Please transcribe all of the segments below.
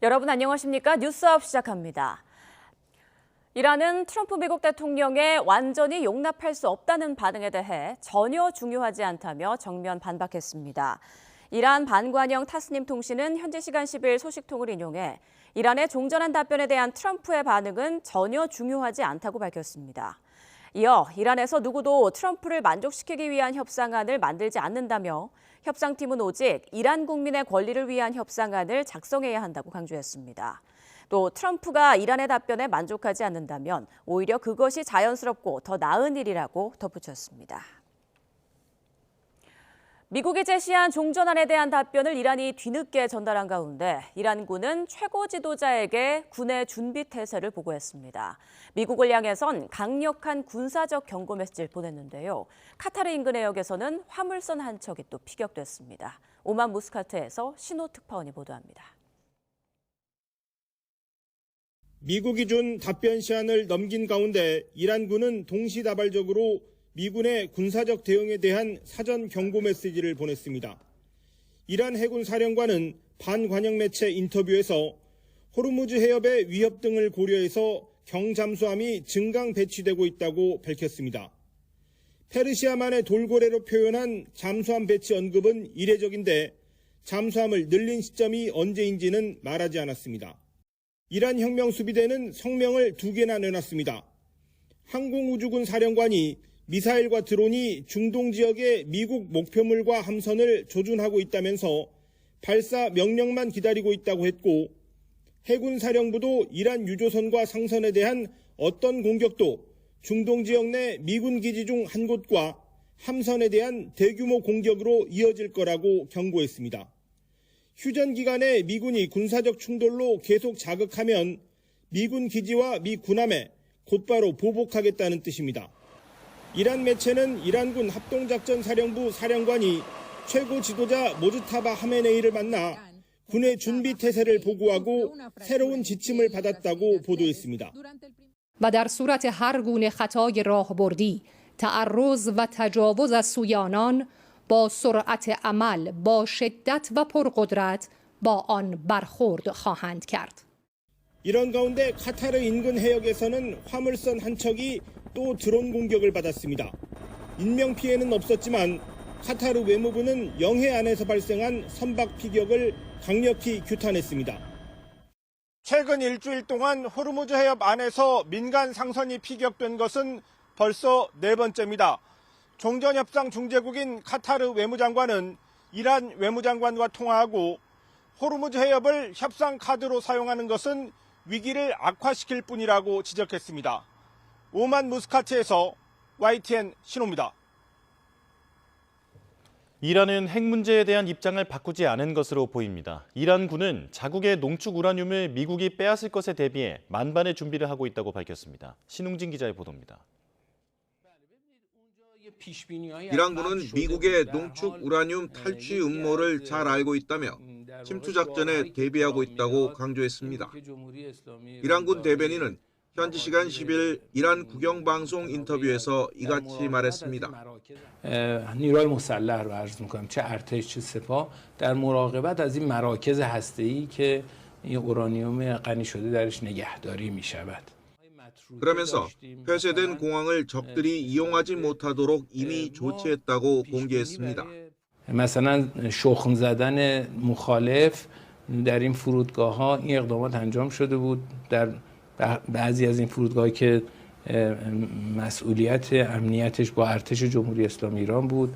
여러분 안녕하십니까? 뉴스업 시작합니다. 이란은 트럼프 미국 대통령의 완전히 용납할 수 없다는 반응에 대해 전혀 중요하지 않다며 정면 반박했습니다. 이란 반관영 타스님 통신은 현지 시간 10일 소식통을 인용해 이란의 종전한 답변에 대한 트럼프의 반응은 전혀 중요하지 않다고 밝혔습니다. 이어 이란에서 누구도 트럼프를 만족시키기 위한 협상안을 만들지 않는다며 협상팀은 오직 이란 국민의 권리를 위한 협상안을 작성해야 한다고 강조했습니다. 또 트럼프가 이란의 답변에 만족하지 않는다면 오히려 그것이 자연스럽고 더 나은 일이라고 덧붙였습니다. 미국이 제시한 종전안에 대한 답변을 이란이 뒤늦게 전달한 가운데 이란군은 최고 지도자에게 군의 준비 태세를 보고했습니다. 미국을 향해선 강력한 군사적 경고 메시지를 보냈는데요. 카타르 인근 해역에서는 화물선 한 척이 또 피격됐습니다. 오만 무스카트에서 신호 특파원이 보도합니다. 미국이 준 답변 시한을 넘긴 가운데 이란군은 동시다발적으로 미군의 군사적 대응에 대한 사전 경고 메시지를 보냈습니다. 이란 해군 사령관은 반관영 매체 인터뷰에서 호르무즈 해협의 위협 등을 고려해서 경잠수함이 증강 배치되고 있다고 밝혔습니다. 페르시아만의 돌고래로 표현한 잠수함 배치 언급은 이례적인데 잠수함을 늘린 시점이 언제인지는 말하지 않았습니다. 이란 혁명수비대는 성명을 2개나 내놨습니다. 항공우주군 사령관이 미사일과 드론이 중동 지역의 미국 목표물과 함선을 조준하고 있다면서 발사 명령만 기다리고 있다고 했고 해군 사령부도 이란 유조선과 상선에 대한 어떤 공격도 중동 지역 내 미군 기지 중 한 곳과 함선에 대한 대규모 공격으로 이어질 거라고 경고했습니다. 휴전 기간에 미군이 군사적 충돌로 계속 자극하면 미군 기지와 미 군함에 곧바로 보복하겠다는 뜻입니다. 이란 매체는 이란군 합동작전사령부 사령관이 최고 지도자 모즈타바 하메네이를 만나 군의 준비 태세를 보고하고 새로운 지침을 받았다고 보도했습니다. و در صورت هر گونه خطای راهبردی، تعرض و تجاوز از سوی آنان با سرعت عمل، با شدت و پرقدرت با آن برخورد خواهند کرد. 이런 가운데 카타르 인근 해역에서는 화물선 한 척이 또 드론 공격을 받았습니다. 인명피해는 없었지만 카타르 외무부는 영해 안에서 발생한 선박 피격을 강력히 규탄했습니다. 최근 일주일 동안 호르무즈 해협 안에서 민간 상선이 피격된 것은 벌써 4번째입니다. 종전협상 중재국인 카타르 외무장관은 이란 외무장관과 통화하고 호르무즈 해협을 협상 카드로 사용하는 것은 위기를 악화시킬 뿐이라고 지적했습니다. 오만 무스카트에서 YTN 신호입니다. 이란은 핵 문제에 대한 입장을 바꾸지 않은 것으로 보입니다. 이란군은 자국의 농축 우라늄을 미국이 빼앗을 것에 대비해 만반의 준비를 하고 있다고 밝혔습니다. 신웅진 기자의 보도입니다. 이란군은 미국의 농축 우라늄 탈취 음모를 잘 알고 있다며 침투 작전에 대비하고 있다고 강조했습니다. 이란군 대변인은 현지 시간 10일 이란 국영방송 인터뷰에서 이같이 말했습니다. نیروهای مسلح رو عرض می‌کنم چه ارتش چه سپاه در مراقبت از این مراکز هسته‌ای که این اورانیوم غنی شده درش نگهداری می‌شود. 그러면서 폐쇄된 공항을 적들이 이용하지 못하도록 이미 조치했다고 공개했습니다. مثلا شخم زدن مخالف در این فرودگاه‌ها این اقدامات انجام شده بود در بعضی از این فرودگاه‌ها که مسئولیت امنیتش با ارتش جمهوری اسلامی ایران بود.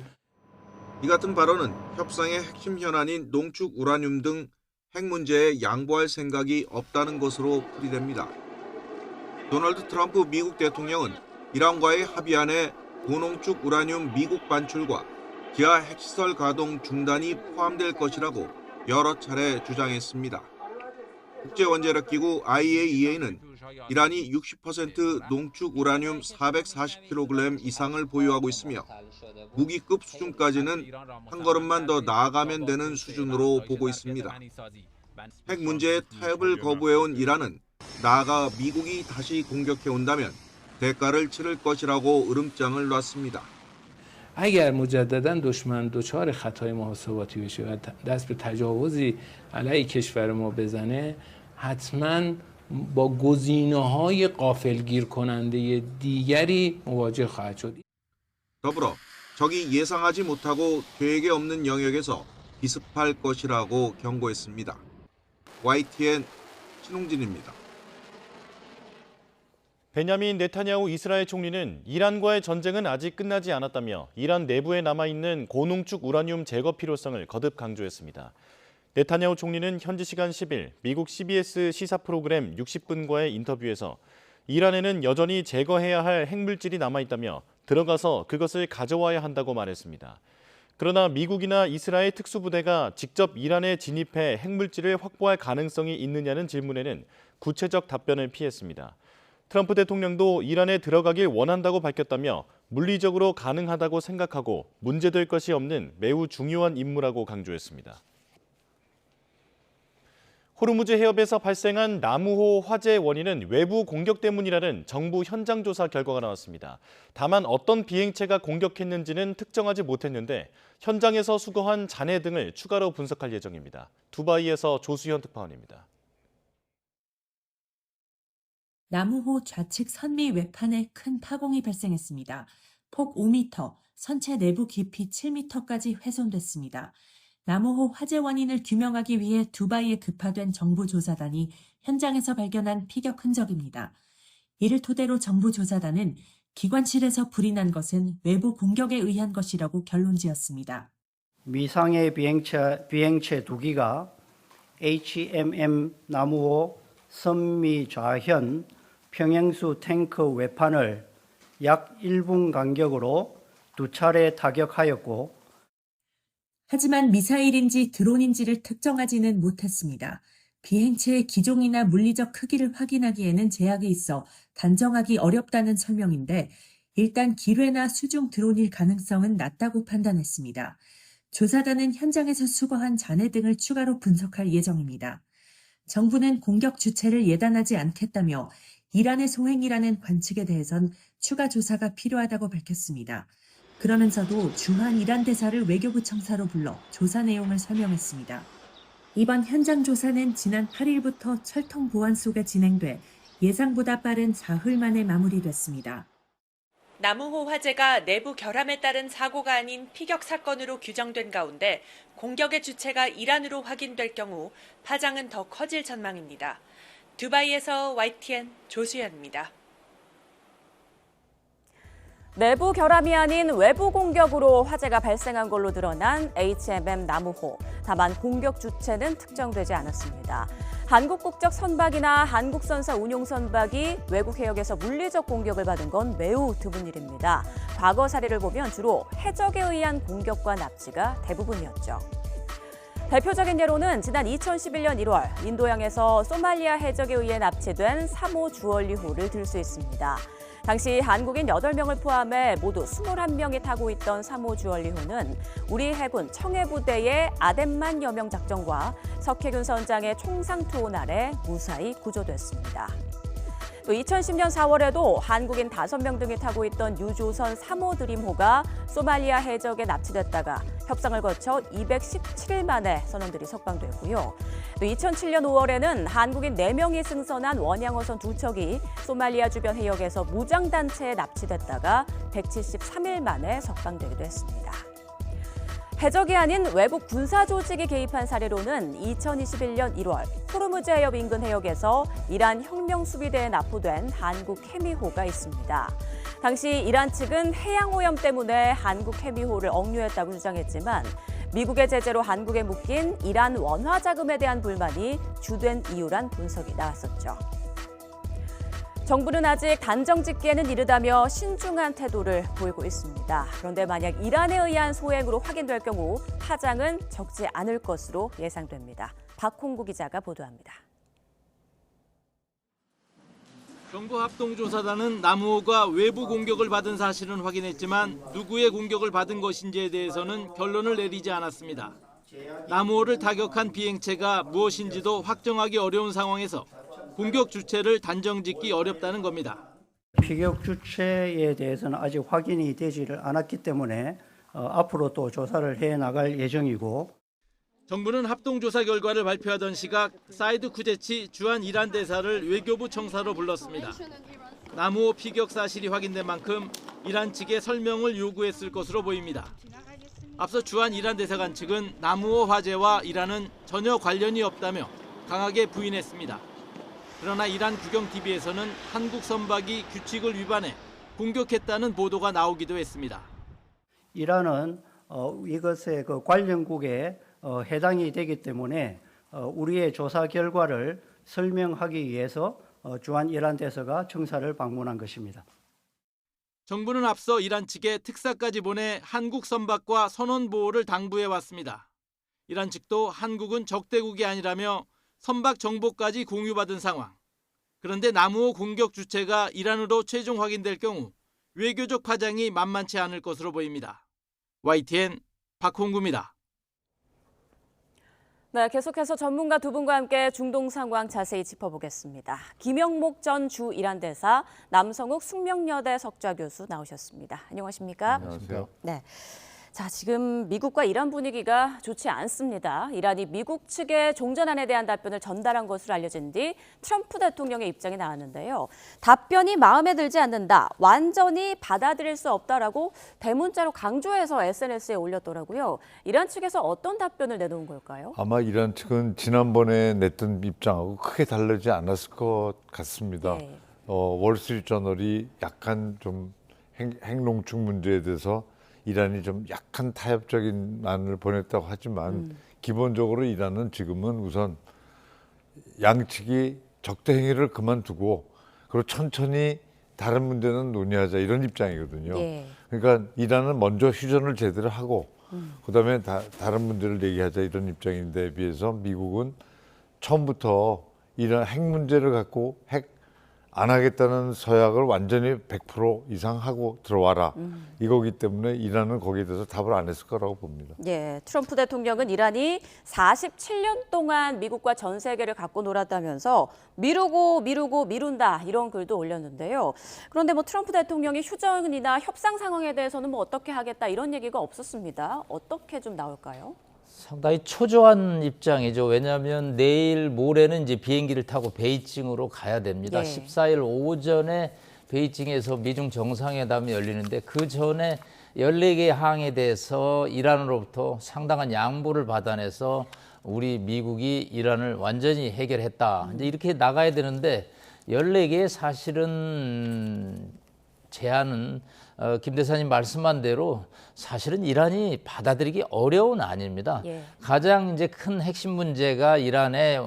이 같은 발언은 협상의 핵심 현안인 농축 우라늄 등 핵 문제에 양보할 생각이 없다는 것으로 풀이됩니다. 도널드 트럼프 미국 대통령은 이란과의 합의안에 고농축 우라늄 미국 반출과 기아 핵시설 가동 중단이 포함될 것이라고 여러 차례 주장했습니다. 국제원자력기구 IAEA는 이란이 60% 농축 우라늄 440kg 이상을 보유하고 있으며 무기급 수준까지는 한 걸음만 더 나아가면 되는 수준으로 보고 있습니다. 핵 문제에 타협을 거부해온 이란은 나아가 미국이 다시 공격해온다면 대가를 치를 것이라고 으름장을 놨습니다. اگر مجددا دشمن دچار خطای محاسباتی بشه و دست به تجاوزی علیه کشور ما بزنه، حتما با گزینه‌های غافلگیر کننده دیگری مواجه خواهد شد. 더불어 적이 예상하지 못하고 계획에 없는 영역에서 기습할 것이라고 경고했습니다. YTN 신웅진입니다. 베냐민 네타냐후 이스라엘 총리는 이란과의 전쟁은 아직 끝나지 않았다며 이란 내부에 남아있는 고농축 우라늄 제거 필요성을 거듭 강조했습니다. 네타냐후 총리는 현지 시간 10일 미국 CBS 시사 프로그램 60분과의 인터뷰에서 이란에는 여전히 제거해야 할 핵물질이 남아있다며 들어가서 그것을 가져와야 한다고 말했습니다. 그러나 미국이나 이스라엘 특수부대가 직접 이란에 진입해 핵물질을 확보할 가능성이 있느냐는 질문에는 구체적 답변을 피했습니다. 트럼프 대통령도 이란에 들어가길 원한다고 밝혔다며 물리적으로 가능하다고 생각하고 문제될 것이 없는 매우 중요한 임무라고 강조했습니다. 호르무즈 해협에서 발생한 나무호 화재의 원인은 외부 공격 때문이라는 정부 현장 조사 결과가 나왔습니다. 다만 어떤 비행체가 공격했는지는 특정하지 못했는데 현장에서 수거한 잔해 등을 추가로 분석할 예정입니다. 두바이에서 조수현 특파원입니다. 나무호 좌측 선미 외판에 큰 파공이 발생했습니다. 폭 5m, 선체 내부 깊이 7m까지 훼손됐습니다. 나무호 화재 원인을 규명하기 위해 두바이에 급파된 정부 조사단이 현장에서 발견한 피격 흔적입니다. 이를 토대로 정부 조사단은 기관실에서 불이 난 것은 외부 공격에 의한 것이라고 결론지었습니다. 미상의 비행체 2기가 HMM 나무호 선미 좌현 평행수 탱크 외판을 약 1분 간격으로 2차례 타격하였고, 하지만 미사일인지 드론인지를 특정하지는 못했습니다. 비행체의 기종이나 물리적 크기를 확인하기에는 제약이 있어 단정하기 어렵다는 설명인데 일단 기뢰나 수중 드론일 가능성은 낮다고 판단했습니다. 조사단은 현장에서 수거한 잔해 등을 추가로 분석할 예정입니다. 정부는 공격 주체를 예단하지 않겠다며 이란의 소행이라는 관측에 대해선 추가 조사가 필요하다고 밝혔습니다. 그러면서도 주한 이란 대사를 외교부 청사로 불러 조사 내용을 설명했습니다. 이번 현장 조사는 지난 8일부터 철통 보안 속에 진행돼 예상보다 빠른 사흘 만에 마무리됐습니다. 나무호 화재가 내부 결함에 따른 사고가 아닌 피격 사건으로 규정된 가운데 공격의 주체가 이란으로 확인될 경우 파장은 더 커질 전망입니다. 두바이에서 YTN 조수연입니다. 내부 결함이 아닌 외부 공격으로 화재가 발생한 걸로 드러난 HMM 나무호. 다만 공격 주체는 특정되지 않았습니다. 한국 국적 선박이나 한국 선사 운용 선박이 외국 해역에서 물리적 공격을 받은 건 매우 드문 일입니다. 과거 사례를 보면 주로 해적에 의한 공격과 납치가 대부분이었죠. 대표적인 예로는 지난 2011년 1월 인도양에서 소말리아 해적에 의해 납치된 3호 주얼리호를 들 수 있습니다. 당시 한국인 8명을 포함해 모두 21명이 타고 있던 3호 주얼리호는 우리 해군 청해부대의 아덴만 여명 작전과 석해균 선장의 총상투혼 아래 무사히 구조됐습니다. 또 2010년 4월에도 한국인 5명 등이 타고 있던 유조선 3호 드림호가 소말리아 해적에 납치됐다가 협상을 거쳐 217일 만에 선원들이 석방됐고요. 또 2007년 5월에는 한국인 4명이 승선한 원양어선 2척이 소말리아 주변 해역에서 무장단체에 납치됐다가 173일 만에 석방되기도 했습니다. 해적이 아닌 외국 군사 조직이 개입한 사례로는 2021년 1월 호르무즈 해협 인근 해역에서 이란 혁명수비대에 납포된 한국 해미호가 있습니다. 당시 이란 측은 해양오염 때문에 한국 해미호를 억류했다고 주장했지만 미국의 제재로 한국에 묶인 이란 원화 자금에 대한 불만이 주된 이유란 분석이 나왔었죠. 정부는 아직 단정 짓기에는 이르다며 신중한 태도를 보이고 있습니다. 그런데 만약 이란에 의한 소행으로 확인될 경우 파장은 적지 않을 것으로 예상됩니다. 박홍구 기자가 보도합니다. 정부 합동조사단은 나무호가 외부 공격을 받은 사실은 확인했지만 누구의 공격을 받은 것인지에 대해서는 결론을 내리지 않았습니다. 나무호를 타격한 비행체가 무엇인지도 확정하기 어려운 상황에서 공격 주체를 단정짓기 어렵다는 겁니다. 피격 주체에 대해서는 아직 확인이 되지를 않았기 때문에 앞으로 또 조사를 해 나갈 예정이고 정부는 합동조사 결과를 발표하던 시각 사이드 쿠제치 주한 이란 대사를 외교부 청사로 불렀습니다. 나무호 피격 사실이 확인된 만큼 이란 측에 설명을 요구했을 것으로 보입니다. 앞서 주한 이란 대사관 측은 나무호 화재와 이란은 전혀 관련이 없다며 강하게 부인했습니다. 그러나 이란 국영 TV에서는 한국 선박이 규칙을 위반해 공격했다는 보도가 나오기도 했습니다. 이란은 이것의 그 관련국에 해당이 되기 때문에 우리의 조사 결과를 설명하기 위해서 주한 이란 대사가 청사를 방문한 것입니다. 정부는 앞서 이란 측에 특사까지 보내 한국 선박과 선원 보호를 당부해 왔습니다. 이란 측도 한국은 적대국이 아니라며 선박 정보까지 공유받은 상황. 그런데 나무호 공격 주체가 이란으로 최종 확인될 경우 외교적 파장이 만만치 않을 것으로 보입니다. YTN 박홍구입니다. 네, 계속해서 전문가 두 분과 함께 중동 상황 자세히 짚어보겠습니다. 김영목 전 주 이란 대사, 남성욱 숙명여대 석좌 교수 나오셨습니다. 안녕하십니까? 안녕하세요. 네. 자, 지금 미국과 이란 분위기가 좋지 않습니다. 이란이 미국 측의 종전안에 대한 답변을 전달한 것으로 알려진 뒤 트럼프 대통령의 입장이 나왔는데요. 답변이 마음에 들지 않는다, 완전히 받아들일 수 없다라고 대문자로 강조해서 SNS에 올렸더라고요. 이란 측에서 어떤 답변을 내놓은 걸까요? 아마 이란 측은 지난번에 냈던 입장하고 크게 다르지 않았을 것 같습니다. 네. 월스트리트저널이 약간 좀 핵농축 문제에 대해서 이란이 좀 약간 타협적인 안을 보냈다고 하지만 기본적으로 이란은 지금은 우선 양측이 적대 행위를 그만두고 그리고 천천히 다른 문제는 논의하자 이런 입장이거든요. 예. 그러니까 이란은 먼저 휴전을 제대로 하고 그다음에 다른 문제를 얘기하자 이런 입장인데 비해서 미국은 처음부터 이런 핵 문제를 갖고 핵 안 하겠다는 서약을 완전히 100% 이상 하고 들어와라. 이거기 때문에 이란은 거기에 대해서 답을 안 했을 거라고 봅니다. 예, 트럼프 대통령은 이란이 47년 동안 미국과 전 세계를 갖고 놀았다면서 미룬다 이런 글도 올렸는데요. 그런데 트럼프 대통령이 휴전이나 협상 상황에 대해서는 어떻게 하겠다 이런 얘기가 없었습니다. 어떻게 좀 나올까요? 상당히 초조한 입장이죠. 왜냐하면 내일 모레는 이제 비행기를 타고 베이징으로 가야 됩니다. 네. 14일 오전에 베이징에서 미중 정상회담이 열리는데 그 전에 14개 항에 대해서 이란으로부터 상당한 양보를 받아내서 우리 미국이 이란을 완전히 해결했다. 이제 이렇게 나가야 되는데 14개의 사실은 제안은 김 대사님 말씀한 대로 사실은 이란이 받아들이기 어려운 안입니다. 예. 가장 이제 큰 핵심 문제가 이란의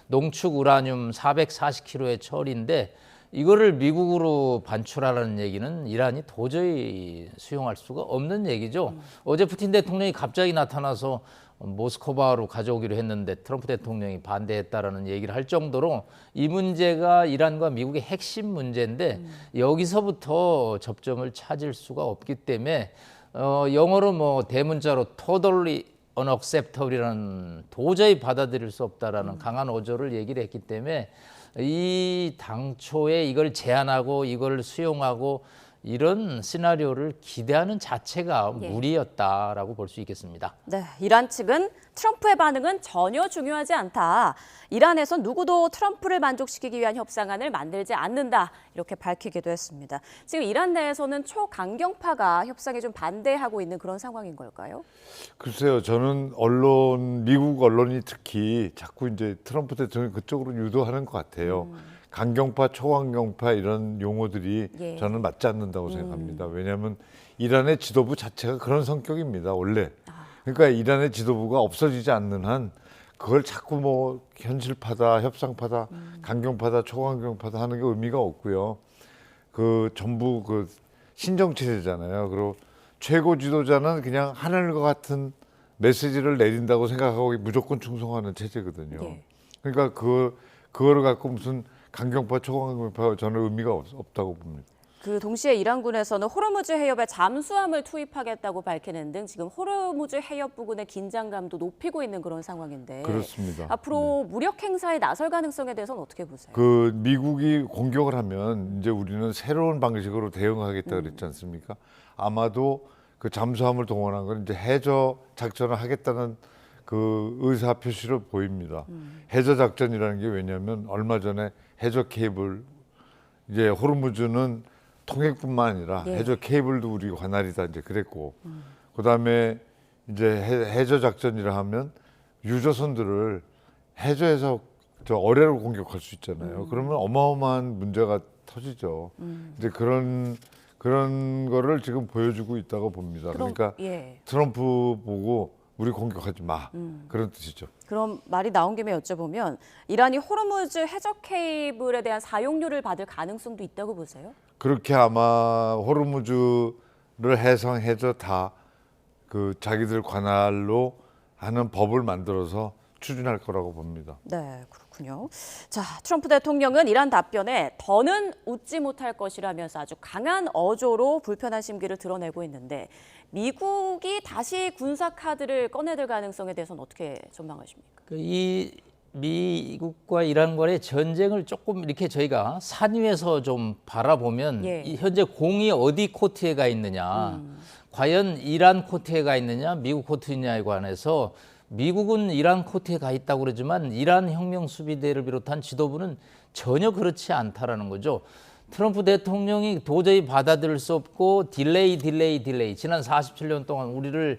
농축 우라늄 440kg의 처리인데 이거를 미국으로 반출하라는 얘기는 이란이 도저히 수용할 수가 없는 얘기죠. 어제 푸틴 대통령이 갑자기 나타나서 모스크바로 가져오기로 했는데 트럼프 대통령이 반대했다라는 얘기를 할 정도로 이 문제가 이란과 미국의 핵심 문제인데 여기서부터 접점을 찾을 수가 없기 때문에 영어로 대문자로 totally unacceptable이라는 도저히 받아들일 수 없다라는 강한 어조를 얘기를 했기 때문에 이 당초에 이걸 제안하고 이걸 수용하고 이런 시나리오를 기대하는 자체가 무리였다라고 볼 수 있겠습니다. 네, 이란 측은 트럼프의 반응은 전혀 중요하지 않다. 이란에선 누구도 트럼프를 만족시키기 위한 협상안을 만들지 않는다. 이렇게 밝히기도 했습니다. 지금 이란 내에서는 초강경파가 협상에 좀 반대하고 있는 그런 상황인 걸까요? 글쎄요, 저는 미국 언론이 특히 자꾸 이제 트럼프 대통령이 그쪽으로 유도하는 것 같아요. 강경파, 초강경파 이런 용어들이 예. 저는 맞지 않는다고 생각합니다. 왜냐하면 이란의 지도부 자체가 그런 성격입니다, 원래. 그러니까 이란의 지도부가 없어지지 않는 한 그걸 자꾸 현실파다, 협상파다, 강경파다, 초강경파다 하는 게 의미가 없고요. 전부 신정체제잖아요. 그리고 최고 지도자는 그냥 하늘과 같은 메시지를 내린다고 생각하고 무조건 충성하는 체제거든요. 예. 그러니까 그거를 갖고 무슨 강경파, 초강경파 저는 의미가 없다고 봅니다. 그 동시에 이란군에서는 호르무즈 해협에 잠수함을 투입하겠다고 밝히는 등 지금 호르무즈 해협 부근의 긴장감도 높이고 있는 그런 상황인데 그렇습니다. 앞으로 무력 행사에 나설 가능성에 대해서는 어떻게 보세요? 그 미국이 공격을 하면 이제 우리는 새로운 방식으로 대응하겠다 그랬지 않습니까? 아마도 그 잠수함을 동원한 건 이제 해저 작전을 하겠다는 그 의사 표시를 보입니다. 해저 작전이라는 게 왜냐하면 얼마 전에 해저 케이블 이제 호르무즈는 통행뿐만 아니라 예. 해저 케이블도 우리 관할이다 이제 그랬고 그다음에 이제 해저 작전이라 하면 유조선들을 해저에서 저 어뢰로 공격할 수 있잖아요. 그러면 어마어마한 문제가 터지죠. 이제 그런 거를 지금 보여주고 있다고 봅니다. 그러니까 예. 트럼프 보고 우리 공격하지 마 그런 뜻이죠. 그럼 말이 나온 김에 여쭤보면 이란이 호르무즈 해저 케이블에 대한 사용료를 받을 가능성도 있다고 보세요? 그렇게 아마 호르무즈를 해상 해저 다 그 자기들 관할로 하는 법을 만들어서 추진할 거라고 봅니다. 네, 그렇군요. 자, 트럼프 대통령은 이란 답변에 더는 웃지 못할 것이라면서 아주 강한 어조로 불편한 심기를 드러내고 있는데 미국이 다시 군사 카드를 꺼내들 가능성에 대해서는 어떻게 전망하십니까? 이 미국과 이란 간의 전쟁을 조금 이렇게 저희가 산 위에서 좀 바라보면 예. 이 현재 공이 어디 코트에 가 있느냐, 과연 이란 코트에 가 있느냐, 미국 코트냐에 관해서 미국은 이란 코트에 가 있다고 그러지만 이란 혁명 수비대를 비롯한 지도부는 전혀 그렇지 않다라는 거죠. 트럼프 대통령이 도저히 받아들일 수 없고 딜레이 지난 47년 동안 우리를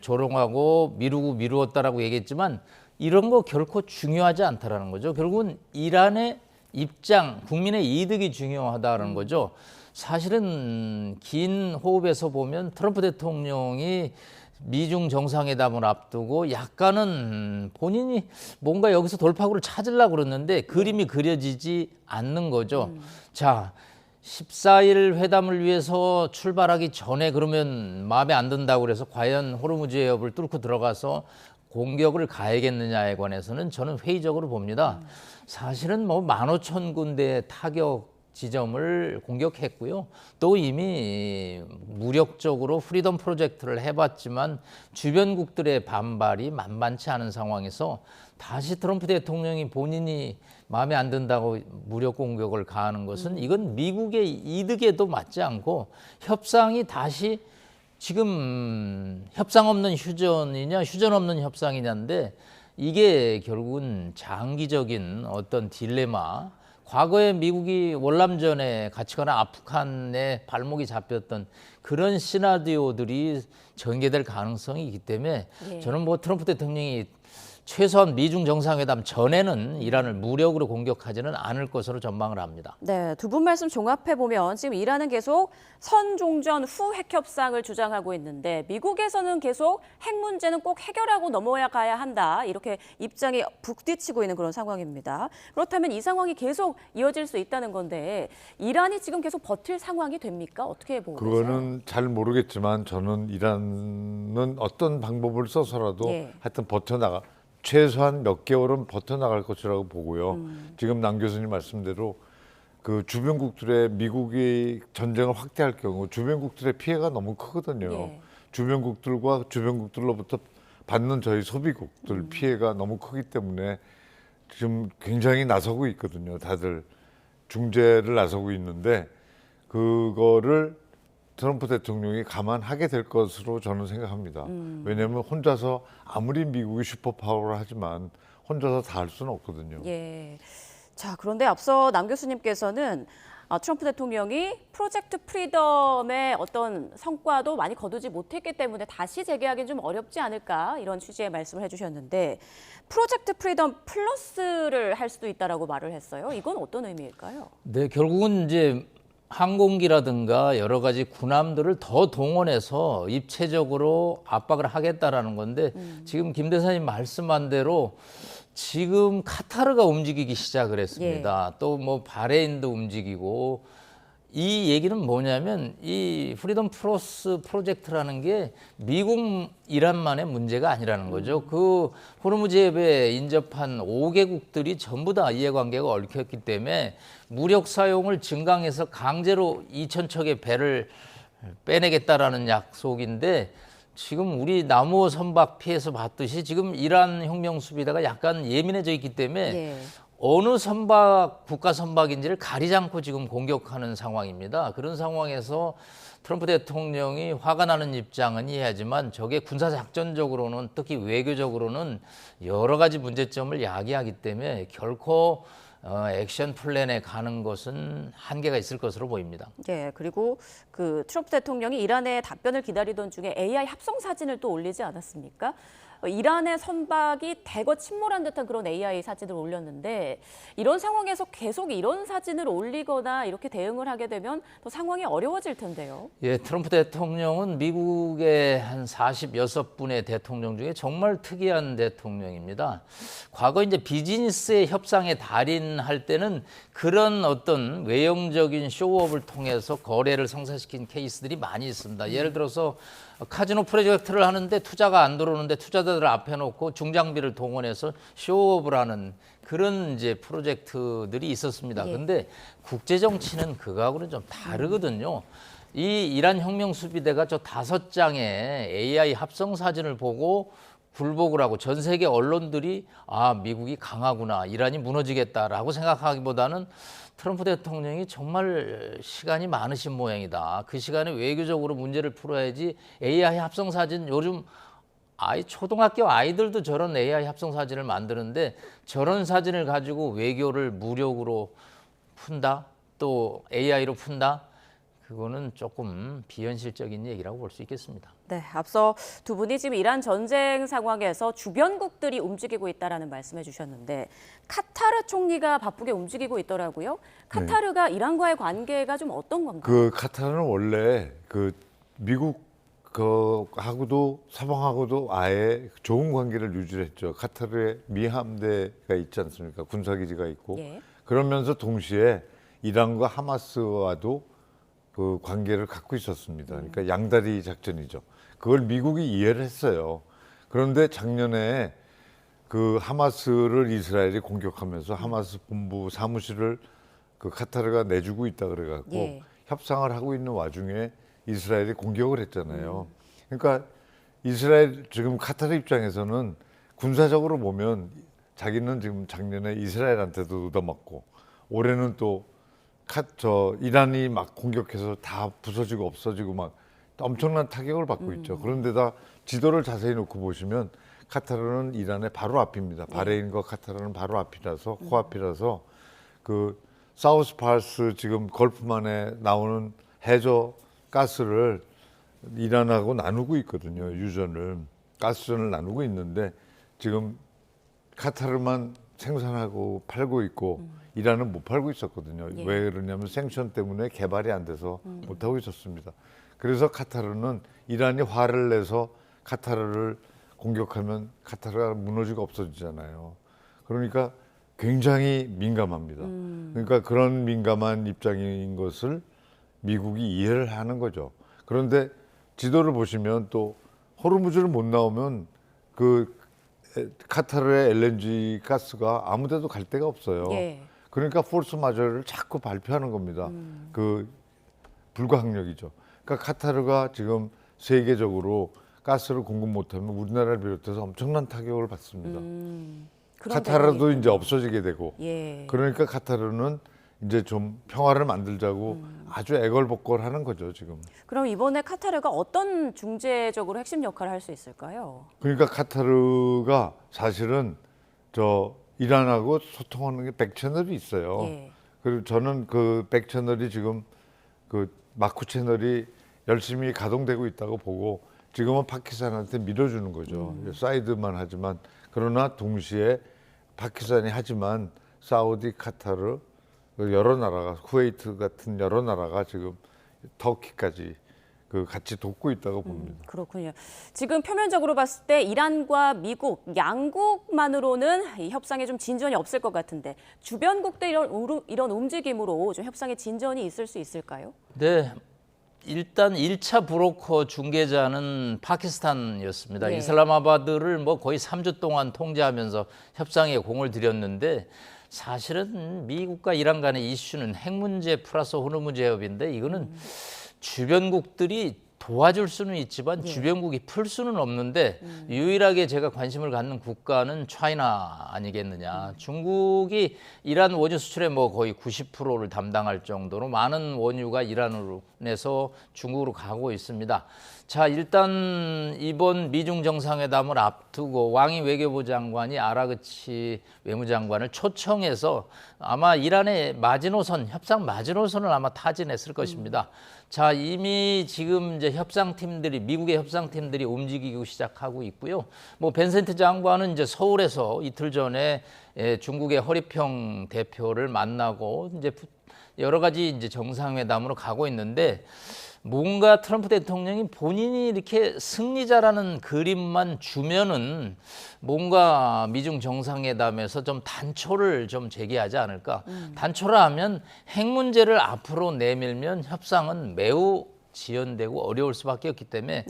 조롱하고 미루었다라고 얘기했지만 이런 거 결코 중요하지 않다라는 거죠. 결국은 이란의 입장, 국민의 이득이 중요하다는 거죠. 사실은 긴 호흡에서 보면 트럼프 대통령이 미중 정상회담을 앞두고 약간은 본인이 뭔가 여기서 돌파구를 찾으려고 그러는데 그림이 그려지지 않는 거죠. 자, 14일 회담을 위해서 출발하기 전에 그러면 마음에 안 든다고 그래서 과연 호르무즈 해협을 뚫고 들어가서 공격을 가야겠느냐에 관해서는 저는 회의적으로 봅니다. 사실은 뭐 15,000군데 타격 지점을 공격했고요. 또 이미 무력적으로 프리덤 프로젝트를 해봤지만 주변국들의 반발이 만만치 않은 상황에서 다시 트럼프 대통령이 본인이 마음에 안 든다고 무력 공격을 가하는 것은 이건 미국의 이득에도 맞지 않고 협상이 다시 지금 협상 없는 휴전이냐 휴전 없는 협상이냐인데 이게 결국은 장기적인 어떤 딜레마, 과거에 미국이 월남전에 같이 가나 아프간에 발목이 잡혔던 그런 시나리오들이 전개될 가능성이 있기 때문에 예. 저는 뭐 트럼프 대통령이 최소한 미중 정상회담 전에는 이란을 무력으로 공격하지는 않을 것으로 전망을 합니다. 네, 두 분 말씀 종합해 보면 지금 이란은 계속 선종전 후 핵 협상을 주장하고 있는데 미국에서는 계속 핵 문제는 꼭 해결하고 넘어가야 한다 이렇게 입장이 북딪히고 있는 그런 상황입니다. 그렇다면 이 상황이 계속 이어질 수 있다는 건데 이란이 지금 계속 버틸 상황이 됩니까? 어떻게 보고 계세요? 그거는 잘 모르겠지만 저는 이란은 어떤 방법을 써서라도 예. 하여튼 버텨나가 최소한 몇 개월은 버텨나갈 것이라고 보고요. 지금 남 교수님 말씀대로 그 주변국들의 미국이 전쟁을 확대할 경우 주변국들의 피해가 너무 크거든요. 예. 주변국들과 주변국들로부터 받는 저희 소비국들 피해가 너무 크기 때문에 지금 굉장히 나서고 있거든요. 다들 중재를 나서고 있는데 그거를 트럼프 대통령이 감안하게 될 것으로 저는 생각합니다. 왜냐하면 혼자서 아무리 미국이 슈퍼파워를 하지만 혼자서 다 할 수는 없거든요. 예. 자, 그런데 앞서 남 교수님께서는 트럼프 대통령이 프로젝트 프리덤의 어떤 성과도 많이 거두지 못했기 때문에 다시 재개하기는 좀 어렵지 않을까 이런 취지의 말씀을 해주셨는데 프로젝트 프리덤 플러스를 할 수도 있다라고 말을 했어요. 이건 어떤 의미일까요? 네, 결국은 이제 항공기라든가 여러 가지 군함들을 더 동원해서 입체적으로 압박을 하겠다라는 건데 지금 김 대사님 말씀한 대로 지금 카타르가 움직이기 시작을 했습니다. 또 뭐 바레인도 움직이고 이 얘기는 뭐냐면 이 프리덤 플러스 프로젝트라는 게 미국 이란만의 문제가 아니라는 거죠. 그 호르무즈해에 인접한 5개국들이 전부 다 이해관계가 얽혔기 때문에 무력 사용을 증강해서 강제로 2,000척의 배를 빼내겠다라는 약속인데 지금 우리 남우호 선박 피해서 봤듯이 지금 이란 혁명 수비대가 약간 예민해져 있기 때문에 예. 어느 선박, 국가 선박인지를 가리지 않고 지금 공격하는 상황입니다. 그런 상황에서 트럼프 대통령이 화가 나는 입장은 이해하지만 저게 군사작전적으로는 특히 외교적으로는 여러 가지 문제점을 야기하기 때문에 결코 액션 플랜에 가는 것은 한계가 있을 것으로 보입니다. 예, 그리고 그 트럼프 대통령이 이란의 답변을 기다리던 중에 AI 합성 사진을 또 올리지 않았습니까? 이란의 선박이 대거 침몰한 듯한 그런 AI 사진을 올렸는데 이런 상황에서 계속 이런 사진을 올리거나 이렇게 대응을 하게 되면 또 상황이 어려워질 텐데요. 예, 트럼프 대통령은 미국의 한 46분의 대통령 중에 정말 특이한 대통령입니다. 과거 이제 비즈니스의 협상의 달인할 때는 그런 어떤 외형적인 쇼업을 통해서 거래를 성사시킨 케이스들이 많이 있습니다. 예를 들어서 카지노 프로젝트를 하는데 투자가 안 들어오는데 투자자들을 앞에 놓고 중장비를 동원해서 쇼업을 하는 그런 이제 프로젝트들이 있었습니다. 근데 국제 정치는 그거하고는 좀 다르거든요. 이 이란 혁명 수비대가 저 5장의 AI 합성 사진을 보고 굴복을 하고 전 세계 언론들이 아, 미국이 강하구나, 이란이 무너지겠다라고 생각하기보다는 트럼프 대통령이 정말 시간이 많으신 모양이다. 그 시간에 외교적으로 문제를 풀어야지 AI 합성 사진 요즘 초등학교 아이들도 저런 AI 합성 사진을 만드는데 저런 사진을 가지고 외교를 무력으로 푼다? 또 AI로 푼다? 그거는 조금 비현실적인 얘기라고 볼 수 있겠습니다. 네, 앞서 두 분이 지금 이란 전쟁 상황에서 주변국들이 움직이고 있다라는 말씀해 주셨는데 카타르 총리가 바쁘게 움직이고 있더라고요. 카타르가 이란과의 관계가 좀 어떤 건가요? 그 카타르는 원래 그 미국 하고도 서방하고도 아예 좋은 관계를 유지했죠. 카타르에 미 함대가 있지 않습니까? 군사기지가 있고. 예. 그러면서 동시에 이란과 하마스와도 그 관계를 갖고 있었습니다. 그러니까 양다리 작전이죠. 그걸 미국이 이해를 했어요. 그런데 작년에 그 하마스를 이스라엘이 공격하면서 하마스 본부 사무실을 그 카타르가 내주고 있다 그래갖고 협상을 하고 있는 와중에 이스라엘이 공격을 했잖아요. 그러니까 이스라엘 지금 카타르 입장에서는 군사적으로 보면 자기는 지금 작년에 이스라엘한테도 얻어맞고 올해는 또 이란이 막 공격해서 다 부서지고 없어지고 막 엄청난 타격을 받고 있죠. 그런데다 지도를 자세히 놓고 보시면 카타르는 이란의 바로 앞입니다. 바레인과 카타르는 바로 앞이라서 코앞이라서 그 사우스 파스 지금 걸프만에 나오는 해저 가스를 이란하고 나누고 있거든요. 유전을 가스전을 나누고 있는데 지금 카타르만 생산하고 팔고 있고 이란은 못 팔고 있었거든요. 왜 그러냐면 생션 때문에 개발이 안 돼서 못 하고 있었습니다. 그래서 카타르는 이란이 화를 내서 카타르를 공격하면 카타르가 무너지고 없어지잖아요. 그러니까 굉장히 민감합니다. 그러니까 그런 민감한 입장인 것을 미국이 이해를 하는 거죠. 그런데 지도를 보시면 또 호르무즈를 못 나오면 그 카타르의 LNG 가스가 아무데도 갈 데가 없어요. 그러니까 포스 마저를 자꾸 발표하는 겁니다. 그 불가항력이죠. 그러니까 카타르가 지금 세계적으로 가스를 공급 못하면 우리나라를 비롯해서 엄청난 타격을 받습니다. 카타르도 이제 없어지게 되고 그러니까 카타르는 이제 좀 평화를 만들자고 아주 애걸복걸하는 거죠 지금. 그럼 이번에 카타르가 어떤 중재적으로 핵심 역할을 할 수 있을까요? 그러니까 카타르가 사실은 이란하고 소통하는 게 백채널이 있어요. 그리고 저는 그 백채널이 지금 그 마크 채널이 열심히 가동되고 있다고 보고 지금은 파키스탄한테 밀어주는 거죠. 사이드만 하지만 그러나 동시에 파키스탄이 하지만 사우디, 카타르 여러 나라가 쿠웨이트 같은 여러 나라가 지금 터키까지 같이 돕고 있다고 봅니다. 그렇군요. 지금 표면적으로 봤을 때 이란과 미국 양국만으로는 이 협상에 좀 진전이 없을 것 같은데 주변국들 이런 움직임으로 좀 협상에 진전이 있을 수 있을까요? 네. 일단 1차 브로커 중개자는 파키스탄이었습니다. 네. 이슬라마바드를 뭐 거의 3주 동안 통제하면서 협상에 공을 들였는데 사실은 미국과 이란 간의 이슈는 핵 문제 플러스 호르무즈 해협인데 이거는 주변국들이 도와줄 수는 있지만 주변국이 풀 수는 없는데 유일하게 제가 관심을 갖는 국가는 차이나 아니겠느냐. 중국이 이란 원유 수출의 뭐 거의 90%를 담당할 정도로 많은 원유가 이란으로 내서 중국으로 가고 있습니다. 자, 일단 이번 미중 정상회담을 앞두고 왕이 외교부 장관이 아라그치 외무장관을 초청해서 아마 이란의 마지노선, 협상 마지노선을 아마 타진했을 것입니다. 자, 이미 지금 이제 협상팀들이, 미국의 협상팀들이 움직이고 시작하고 있고요. 뭐 벤센트 장관은 이제 서울에서 이틀 전에 중국의 허리평 대표를 만나고 이제 여러 가지 이제 정상회담으로 가고 있는데 뭔가 트럼프 대통령이 본인이 이렇게 승리자라는 그림만 주면은 뭔가 미중 정상회담에서 좀 단초를 좀 제기하지 않을까. 단초를 하면 핵 문제를 앞으로 내밀면 협상은 매우 지연되고 어려울 수밖에 없기 때문에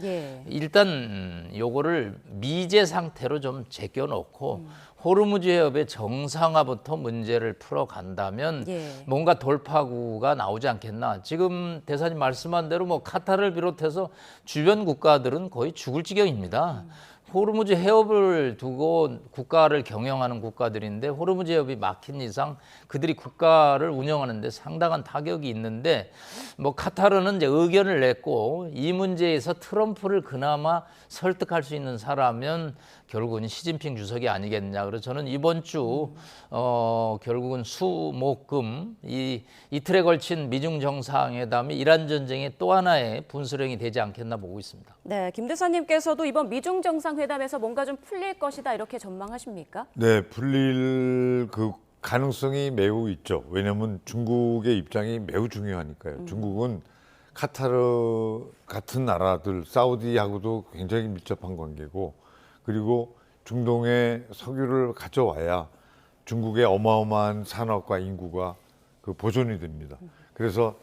일단 요거를 미제 상태로 좀 제껴놓고 호르무즈 해협의 정상화부터 문제를 풀어간다면 뭔가 돌파구가 나오지 않겠나. 지금 대사님 말씀한 대로 뭐 카타르를 비롯해서 주변 국가들은 거의 죽을 지경입니다. 호르무즈 해협을 두고 국가를 경영하는 국가들인데 호르무즈 해협이 막힌 이상 그들이 국가를 운영하는데 상당한 타격이 있는데 뭐 카타르는 이제 의견을 냈고 이 문제에서 트럼프를 그나마 설득할 수 있는 사람은 결국은 시진핑 주석이 아니겠냐. 그래서 저는 이번 주 결국은 수목금 이 이틀에 걸친 미중 정상회담이 이란 전쟁의 또 하나의 분수령이 되지 않겠나 보고 있습니다. 네, 김 대사님께서도 이번 미중 정상회담에서 뭔가 좀 풀릴 것이다 이렇게 전망하십니까? 네, 풀릴 그 가능성이 매우 있죠. 왜냐하면 중국의 입장이 매우 중요하니까요. 중국은 카타르 같은 나라들, 사우디하고도 굉장히 밀접한 관계고 그리고 중동에 석유를 가져와야 중국의 어마어마한 산업과 인구가 그 보존이 됩니다. 그래서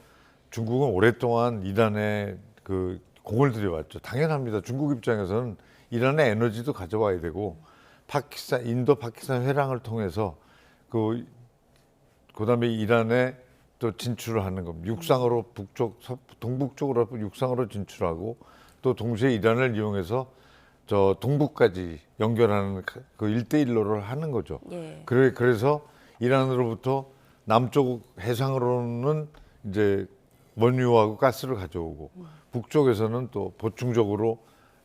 중국은 오랫동안 이란에 그 공을 들여왔죠. 당연합니다. 중국 입장에서는 이란의 에너지도 가져와야 되고 파키스탄, 인도 파키스탄 회랑을 통해서 그다음에 이란에 또 진출을 하는 겁니다. 육상으로 동북쪽으로 육상으로 진출하고 또 동시에 이란을 이용해서 저 동북까지 연결하는 그 1대1로를 하는 거죠. 그래서 이란으로부터 남쪽 해상으로는 이제 원유하고 가스를 가져오고 북쪽에서는 또 보충적으로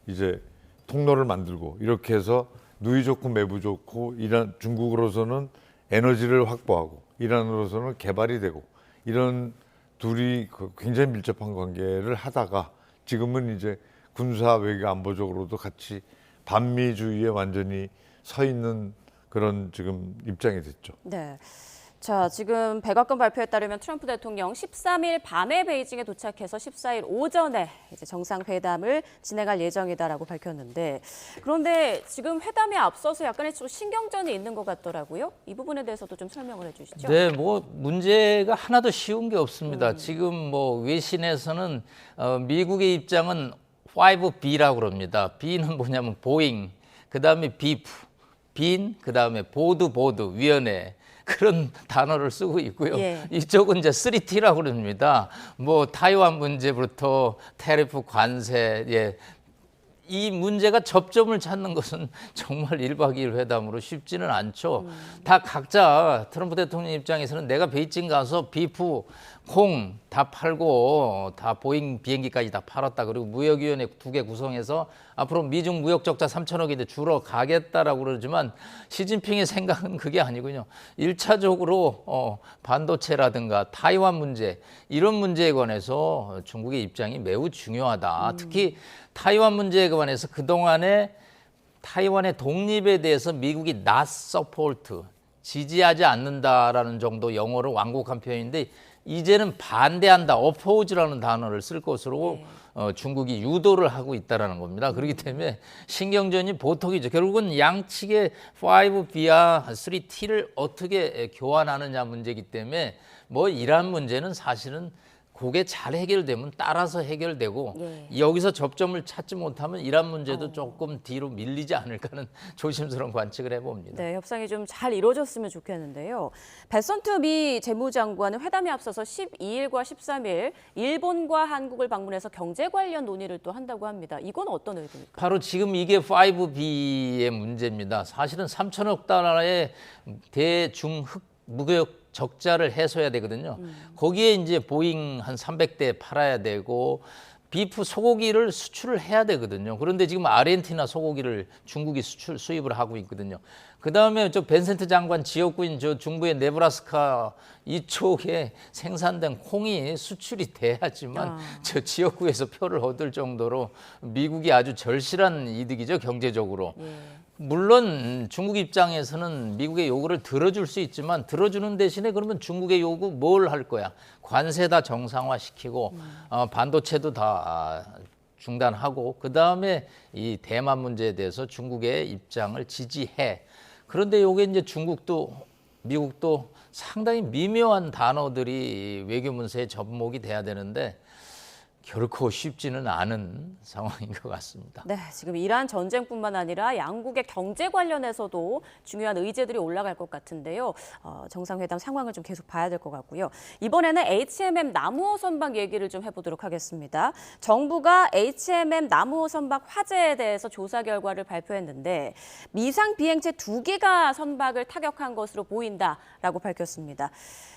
이제 통로를 만들고 이렇게 해서 누이 좋고 매부 좋고 이란 중국으로서는 에너지를 확보하고 이란으로서는 개발이 되고 이런 둘이 굉장히 밀접한 관계를 하다가 지금은 이제 군사 외교 안보적으로도 같이 반미주의에 완전히 서 있는 그런 지금 입장이 됐죠. 네. 자, 지금 백악관 발표에 따르면 트럼프 대통령 13일 밤에 베이징에 도착해서 14일 오전에 이제 정상회담을 진행할 예정이다라고 밝혔는데 그런데 지금 회담에 앞서서 약간의 좀 신경전이 있는 것 같더라고요. 이 부분에 대해서도 좀 설명을 해주시죠. 네, 뭐 문제가 하나도 쉬운 게 없습니다. 지금 뭐 외신에서는 미국의 입장은 5B라고 그럽니다. B는 뭐냐면 보잉, 그다음에 비프, 빈, 그다음에 보드, 위원회. 그런 단어를 쓰고 있고요. 이쪽은 이제 3T라고 그럽니다. 뭐 타이완 문제부터 테리프 관세, 이 문제가 접점을 찾는 것은 정말 1박 2일 회담으로 쉽지는 않죠. 다 각자 트럼프 대통령 입장에서는 내가 베이징 가서 비프, 콩 다 팔고 다 보잉 비행기까지 다 팔았다. 그리고 무역위원회 2개 구성해서 앞으로 미중 무역 적자 3천억인데 줄어 가겠다라고 그러지만 시진핑의 생각은 그게 아니군요. 1차적으로 반도체라든가 타이완 문제 이런 문제에 관해서 중국의 입장이 매우 중요하다. 특히 타이완 문제에 관해서 그동안에 타이완의 독립에 대해서 미국이 not support, 지지하지 않는다라는 정도 영어로 완곡한 표현인데 이제는 반대한다, oppose라는 단어를 쓸 것으로 중국이 유도를 하고 있다는 겁니다. 그렇기 때문에 신경전이 보통이죠. 결국은 양측의 5B와 3T를 어떻게 교환하느냐 문제이기 때문에 뭐 이란 문제는 사실은 그게 잘 해결되면 따라서 해결되고 여기서 접점을 찾지 못하면 이란 문제도 조금 뒤로 밀리지 않을까는 조심스러운 관측을 해봅니다. 네, 협상이 좀 잘 이루어졌으면 좋겠는데요. 베선트 미 재무장관은 회담에 앞서서 12일과 13일 일본과 한국을 방문해서 경제 관련 논의를 또 한다고 합니다. 이건 어떤 의도입니까? 바로 지금 이게 5B의 문제입니다. 사실은 3천억 달러의 대중흑 무역 적자를 해소해야 되거든요. 거기에 이제 보잉 한 300대 팔아야 되고 비프 소고기를 수출을 해야 되거든요. 그런데 지금 아르헨티나 소고기를 중국이 수입을 하고 있거든요. 그다음에 저 벤센트 장관 지역구인 저 중부의 네브라스카 이쪽에 생산된 콩이 수출이 돼야지만 저 지역구에서 표를 얻을 정도로 미국이 아주 절실한 이득이죠, 경제적으로. 물론 중국 입장에서는 미국의 요구를 들어줄 수 있지만 들어주는 대신에 그러면 중국의 요구 뭘 할 거야? 관세 다 정상화시키고 반도체도 다 중단하고 그다음에 이 대만 문제에 대해서 중국의 입장을 지지해. 그런데 요게 이제 중국도 미국도 상당히 미묘한 단어들이 외교 문서에 접목이 돼야 되는데 결코 쉽지는 않은 상황인 것 같습니다. 네, 지금 이란 전쟁뿐만 아니라 양국의 경제 관련해서도 중요한 의제들이 올라갈 것 같은데요. 정상회담 상황을 좀 계속 봐야 될 것 같고요. 이번에는 HMM 남우호 선박 얘기를 좀 해보도록 하겠습니다. 정부가 HMM 남우호 선박 화재에 대해서 조사 결과를 발표했는데 미상 비행체 2기가 선박을 타격한 것으로 보인다라고 밝혔습니다.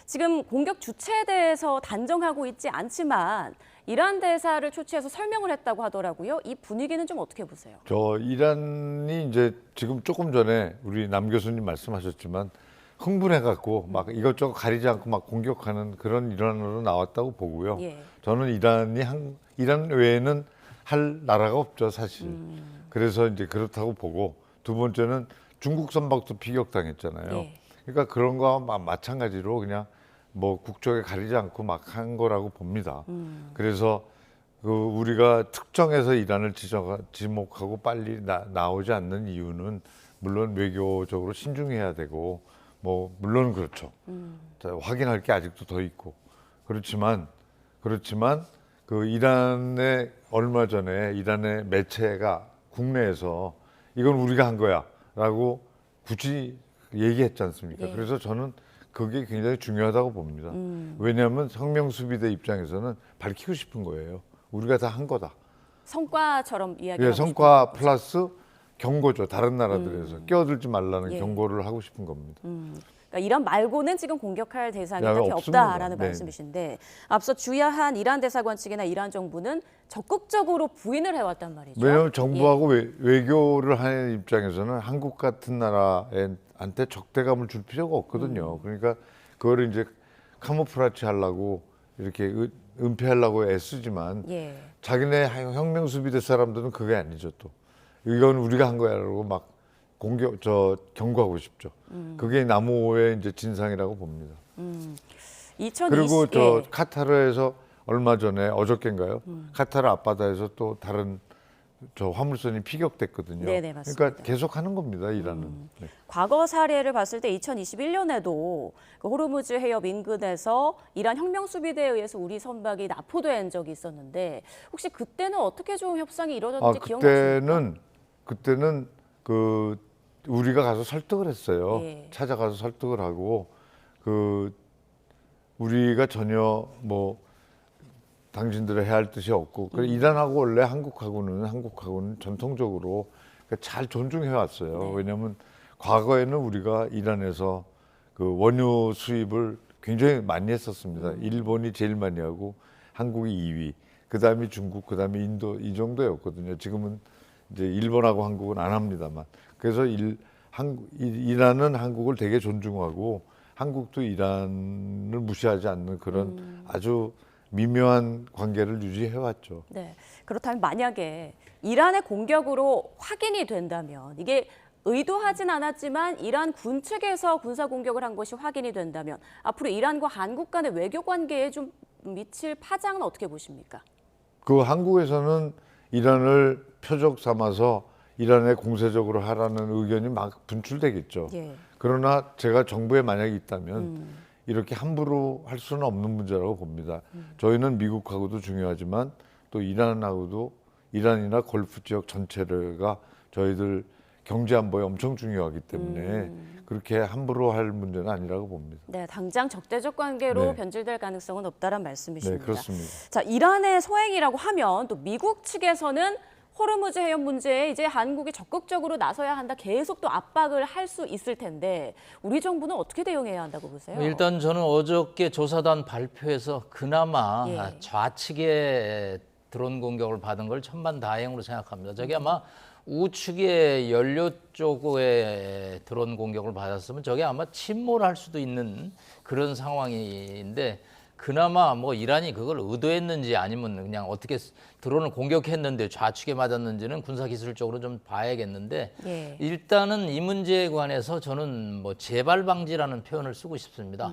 지금 공격 주체에 대해서 단정하고 있지 않지만 이란 대사를 초치해서 설명을 했다고 하더라고요. 이 분위기는 좀 어떻게 보세요? 저 이란이 이제 지금 조금 전에 우리 남 교수님 말씀하셨지만 흥분해갖고 막 이것저것 가리지 않고 막 공격하는 그런 일환으로 나왔다고 보고요. 저는 이란 외에는 할 나라가 없죠, 사실. 그래서 이제 그렇다고 보고 두 번째는 중국 선박도 피격당했잖아요. 그러니까 그런 거와 마찬가지로 그냥 뭐 국적에 가리지 않고 막 한 거라고 봅니다. 그래서 우리가 특정해서 이란을 지목하고 빨리 나오지 않는 이유는 물론 외교적으로 신중해야 되고 뭐 물론 그렇죠. 확인할 게 아직도 더 있고 그렇지만 그 이란의 얼마 전에 이란의 매체가 국내에서 이건 우리가 한 거야라고 굳이 얘기했지 않습니까? 그래서 저는 그게 굉장히 중요하다고 봅니다. 왜냐하면 혁명수비대 입장에서는 밝히고 싶은 거예요. 우리가 다 한 거다. 성과처럼 이야기하고 성과 플러스 경고죠. 다른 나라들에서 끼어들지 말라는 경고를 하고 싶은 겁니다. 그러니까 이란 말고는 지금 공격할 대상이 딱히 없습니다. 없다라는 말씀이신데 앞서 주야한 이란 대사관 측이나 이란 정부는 적극적으로 부인을 해왔단 말이죠. 왜냐하면 정부하고 외교를 하는 입장에서는 한국 같은 나라한테 적대감을 줄 필요가 없거든요. 그러니까 그거를 이제 카모프라치 하려고 이렇게 은폐하려고 애쓰지만 자기네 혁명수비대 사람들은 그게 아니죠. 또 이건 우리가 한 거야라고 막 경고하고 싶죠. 그게 남우호의 이제 진상이라고 봅니다. 2020, 그리고 카타르에서 얼마 전에 어저께인가요? 카타르 앞바다에서 또 다른 화물선이 피격됐거든요. 네네, 맞습니다. 그러니까 계속 하는 겁니다, 이란은. 과거 사례를 봤을 때 2021년에도 그 호르무즈 해협 인근에서 이란 혁명수비대에 의해서 우리 선박이 납포된 적이 있었는데 혹시 그때는 어떻게 좀 협상이 이루어졌는지 기억나십니까? 그때는 우리가 가서 설득을 했어요. 찾아가서 설득을 하고 우리가 전혀 뭐 당신들이 해야 할 뜻이 없고 이란하고 원래 한국하고는 전통적으로 잘 존중해 왔어요. 왜냐하면 과거에는 우리가 이란에서 그 원유 수입을 굉장히 많이 했었습니다. 일본이 제일 많이 하고 한국이 2위, 그다음에 중국, 그다음에 인도 이 정도였거든요. 지금은 이제 일본하고 한국은 안 합니다만 그래서 이란은 한국을 되게 존중하고 한국도 이란을 무시하지 않는 그런 아주 미묘한 관계를 유지해왔죠. 네, 그렇다면 만약에 이란의 공격으로 확인이 된다면 이게 의도하진 않았지만 이란 군 측에서 군사 공격을 한 것이 확인이 된다면 앞으로 이란과 한국 간의 외교 관계에 좀 미칠 파장은 어떻게 보십니까? 그 한국에서는 이란을 표적 삼아서 이란에 공세적으로 하라는 의견이 막 분출되겠죠. 예. 그러나 제가 정부에 만약에 있다면 이렇게 함부로 할 수는 없는 문제라고 봅니다. 저희는 미국하고도 중요하지만 또 이란이나 걸프 지역 전체가 저희들 경제 안보에 엄청 중요하기 때문에 그렇게 함부로 할 문제는 아니라고 봅니다. 네, 당장 적대적 관계로 네. 변질될 가능성은 없다란 말씀이십니다. 네, 그렇습니다. 자, 이란의 소행이라고 하면 또 미국 측에서는 호르무즈 해협 문제에 이제 한국이 적극적으로 나서야 한다, 계속 또 압박을 할 수 있을 텐데 우리 정부는 어떻게 대응해야 한다고 보세요? 일단 저는 어저께 조사단 발표에서 그나마 예. 좌측에 드론 공격을 받은 걸 천만다행으로 생각합니다. 저게 아마 우측의 연료 쪽에 드론 공격을 받았으면 저게 아마 침몰할 수도 있는 그런 상황인데 그나마 뭐 이란이 그걸 의도했는지 아니면 그냥 어떻게 드론을 공격했는데 좌측에 맞았는지는 군사기술적으로 좀 봐야겠는데 예. 일단은 이 문제에 관해서 저는 뭐 재발 방지라는 표현을 쓰고 싶습니다.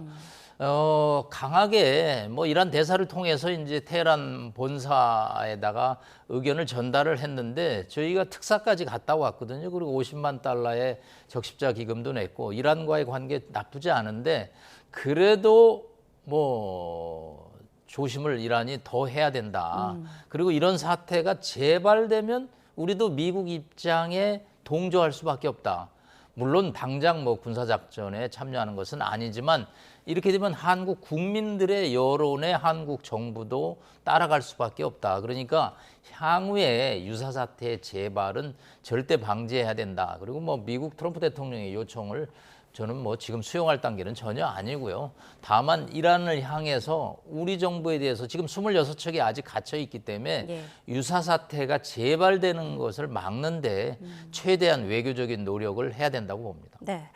강하게 뭐 이란 대사를 통해서 이제 테헤란 본사에다가 의견을 전달을 했는데 저희가 특사까지 갔다 왔거든요. 그리고 50만 달러의 적십자 기금도 냈고 이란과의 관계 나쁘지 않은데 그래도 뭐 조심을 이란이 더 해야 된다. 그리고 이런 사태가 재발되면 우리도 미국 입장에 동조할 수밖에 없다. 물론 당장 뭐 군사작전에 참여하는 것은 아니지만 이렇게 되면 한국 국민들의 여론에 한국 정부도 따라갈 수밖에 없다. 그러니까 향후에 유사 사태의 재발은 절대 방지해야 된다. 그리고 뭐 미국 트럼프 대통령의 요청을 저는 뭐 지금 수용할 단계는 전혀 아니고요. 다만 이란을 향해서 우리 정부에 대해서 지금 26척이 아직 갇혀 있기 때문에 예. 유사 사태가 재발되는 것을 막는데 최대한 외교적인 노력을 해야 된다고 봅니다. 네.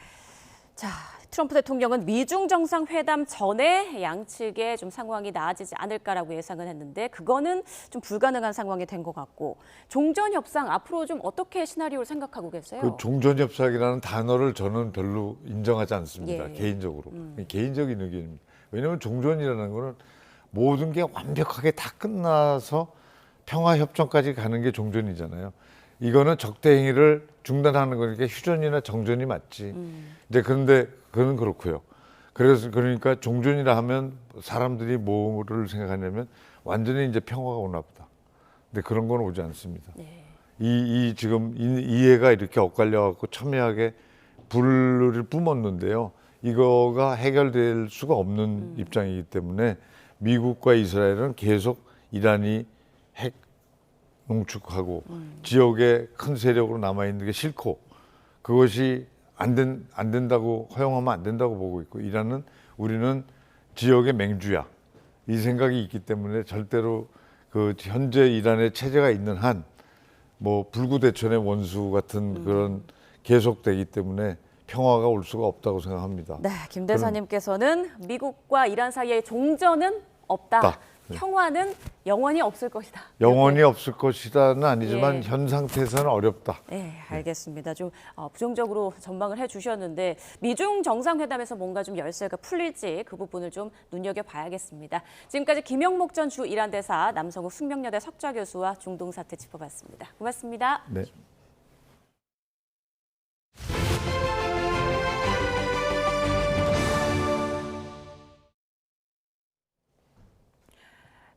자, 트럼프 대통령은 미중 정상회담 전에 양측의 좀 상황이 나아지지 않을까라고 예상은 했는데 그거는 좀 불가능한 상황이 된 것 같고 종전 협상 앞으로 좀 어떻게 시나리오를 생각하고 계세요? 그 종전 협상이라는 단어를 저는 별로 인정하지 않습니다. 예. 개인적으로. 개인적인 의견입니다. 왜냐하면 종전이라는 거는 모든 게 완벽하게 다 끝나서 평화 협정까지 가는 게 종전이잖아요. 이거는 적대 행위를 중단하는 거니까 휴전이나 정전이 맞지. 이제 그런데 그건 그렇고요. 그러니까 종전이라 하면 사람들이 뭐를 생각하냐면 완전히 이제 평화가 오나 보다. 근데 그런 건 오지 않습니다. 네. 지금 이해가 이렇게 엇갈려 갖고 첨예하게 불을 뿜었는데요. 이거가 해결될 수가 없는 입장이기 때문에 미국과 이스라엘은 계속 이란이 핵 농축하고 지역에 큰 세력으로 남아 있는 게 싫고 그것이 안 된다고 허용하면 안 된다고 보고 있고 이란은 우리는 지역의 맹주야 이 생각이 있기 때문에 절대로 그 현재 이란의 체제가 있는 한 뭐 불구대천의 원수 같은 그런 계속되기 때문에 평화가 올 수가 없다고 생각합니다. 네, 김 대사님께서는 미국과 이란 사이에 종전은 없다. 네. 평화는 영원히 없을 것이다. 영원히 없을 것이다는 아니지만 예. 현 상태에서는 어렵다. 네, 알겠습니다. 좀 부정적으로 전망을 해주셨는데 미중 정상회담에서 뭔가 좀 열쇠가 풀릴지 그 부분을 좀 눈여겨봐야겠습니다. 지금까지 김영목 전 주 이란 대사, 남성우 숙명여대 석좌 교수와 중동 사태 짚어봤습니다. 고맙습니다. 네.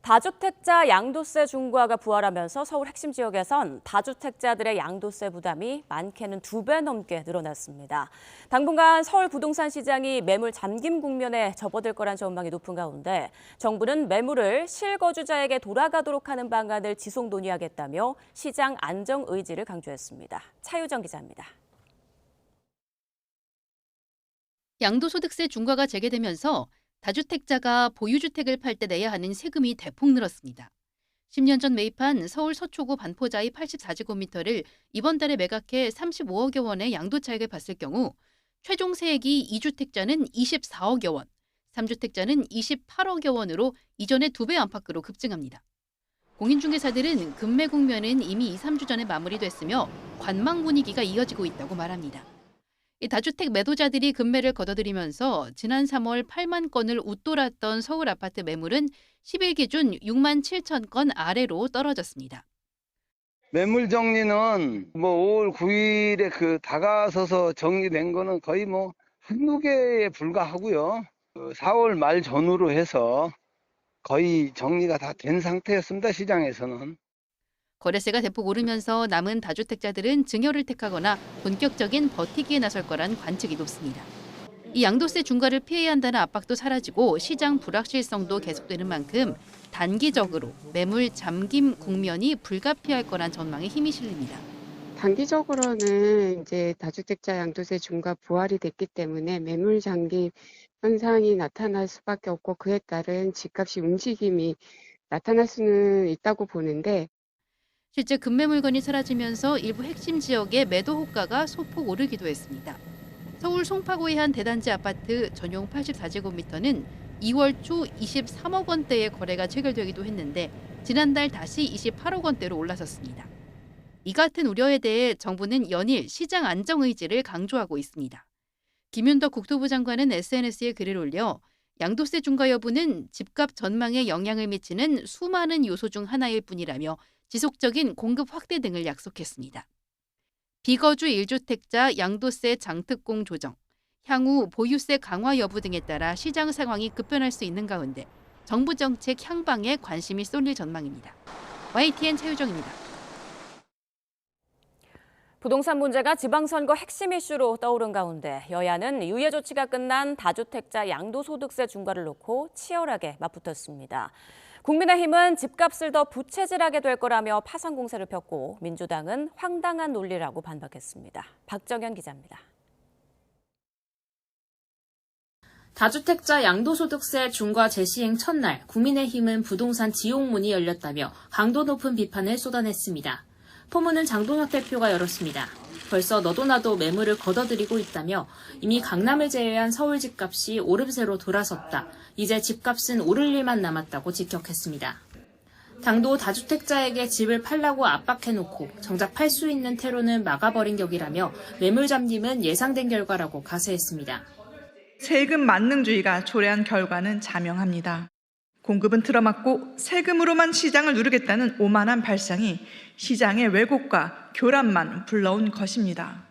다주택자 양도세 중과가 부활하면서 서울 핵심 지역에선 다주택자들의 양도세 부담이 많게는 2배 넘게 늘어났습니다. 당분간 서울 부동산 시장이 매물 잠김 국면에 접어들 거란 전망이 높은 가운데 정부는 매물을 실거주자에게 돌아가도록 하는 방안을 지속 논의하겠다며 시장 안정 의지를 강조했습니다. 차유정 기자입니다. 양도소득세 중과가 재개되면서 다주택자가 보유주택을 팔 때 내야 하는 세금이 대폭 늘었습니다. 10년 전 매입한 서울 서초구 반포자이 84제곱미터를 이번 달에 매각해 35억여 원의 양도차익을 봤을 경우 최종 세액이 2주택자는 24억여 원, 3주택자는 28억여 원으로 이전의 2배 안팎으로 급증합니다. 공인중개사들은 금매 국면은 이미 2-3주 전에 마무리됐으며 관망 분위기가 이어지고 있다고 말합니다. 이 다주택 매도자들이 금매를 거둬들이면서 지난 3월 8만 건을 웃돌았던 서울 아파트 매물은 10일 기준 6만 7천 건 아래로 떨어졌습니다. 매물 정리는 5월 9일에 다가서서 정리된 거는 거의 한두 개에 불과하고요. 4월 말 전후로 해서 거의 정리가 다 된 상태였습니다. 시장에서는. 거래세가 대폭 오르면서 남은 다주택자들은 증여를 택하거나 본격적인 버티기에 나설 거란 관측이 높습니다. 이 양도세 중과를 피해야 한다는 압박도 사라지고 시장 불확실성도 계속되는 만큼 단기적으로 매물 잠김 국면이 불가피할 거란 전망에 힘이 실립니다. 단기적으로는 이제 다주택자 양도세 중과 부활이 됐기 때문에 매물 잠김 현상이 나타날 수밖에 없고 그에 따른 집값이 움직임이 나타날 수는 있다고 보는데 실제 금매 물건이 사라지면서 일부 핵심 지역의 매도 호가가 소폭 오르기도 했습니다. 서울 송파구의 한 대단지 아파트 전용 84제곱미터는 2월 초 23억 원대의 거래가 체결되기도 했는데 지난달 다시 28억 원대로 올라섰습니다. 이 같은 우려에 대해 정부는 연일 시장 안정 의지를 강조하고 있습니다. 김윤덕 국토부 장관은 SNS에 글을 올려 양도세 중과 여부는 집값 전망에 영향을 미치는 수많은 요소 중 하나일 뿐이라며 지속적인 공급 확대 등을 약속했습니다. 비거주 1주택자 양도세 장특공 조정, 향후 보유세 강화 여부 등에 따라 시장 상황이 급변할 수 있는 가운데 정부 정책 향방에 관심이 쏠릴 전망입니다. YTN 최유정입니다. 부동산 문제가 지방선거 핵심 이슈로 떠오른 가운데 여야는 유예 조치가 끝난 다주택자 양도소득세 중과를 놓고 치열하게 맞붙었습니다. 국민의힘은 집값을 더 부채질하게 될 거라며 파상 공세를 폈고 민주당은 황당한 논리라고 반박했습니다. 박정현 기자입니다. 다주택자 양도소득세 중과 재시행 첫날 국민의힘은 부동산 지옥문이 열렸다며 강도 높은 비판을 쏟아냈습니다. 포문은 장동혁 대표가 열었습니다. 벌써 너도 나도 매물을 걷어들이고 있다며 이미 강남을 제외한 서울 집값이 오름세로 돌아섰다. 이제 집값은 오를 일만 남았다고 직격했습니다. 당도 다주택자에게 집을 팔라고 압박해놓고 정작 팔 수 있는 퇴로는 막아버린 격이라며 매물 잠김은 예상된 결과라고 가세했습니다. 세금 만능주의가 초래한 결과는 자명합니다. 공급은 틀어막고 세금으로만 시장을 누르겠다는 오만한 발상이 시장의 왜곡과 교란만 불러온 것입니다.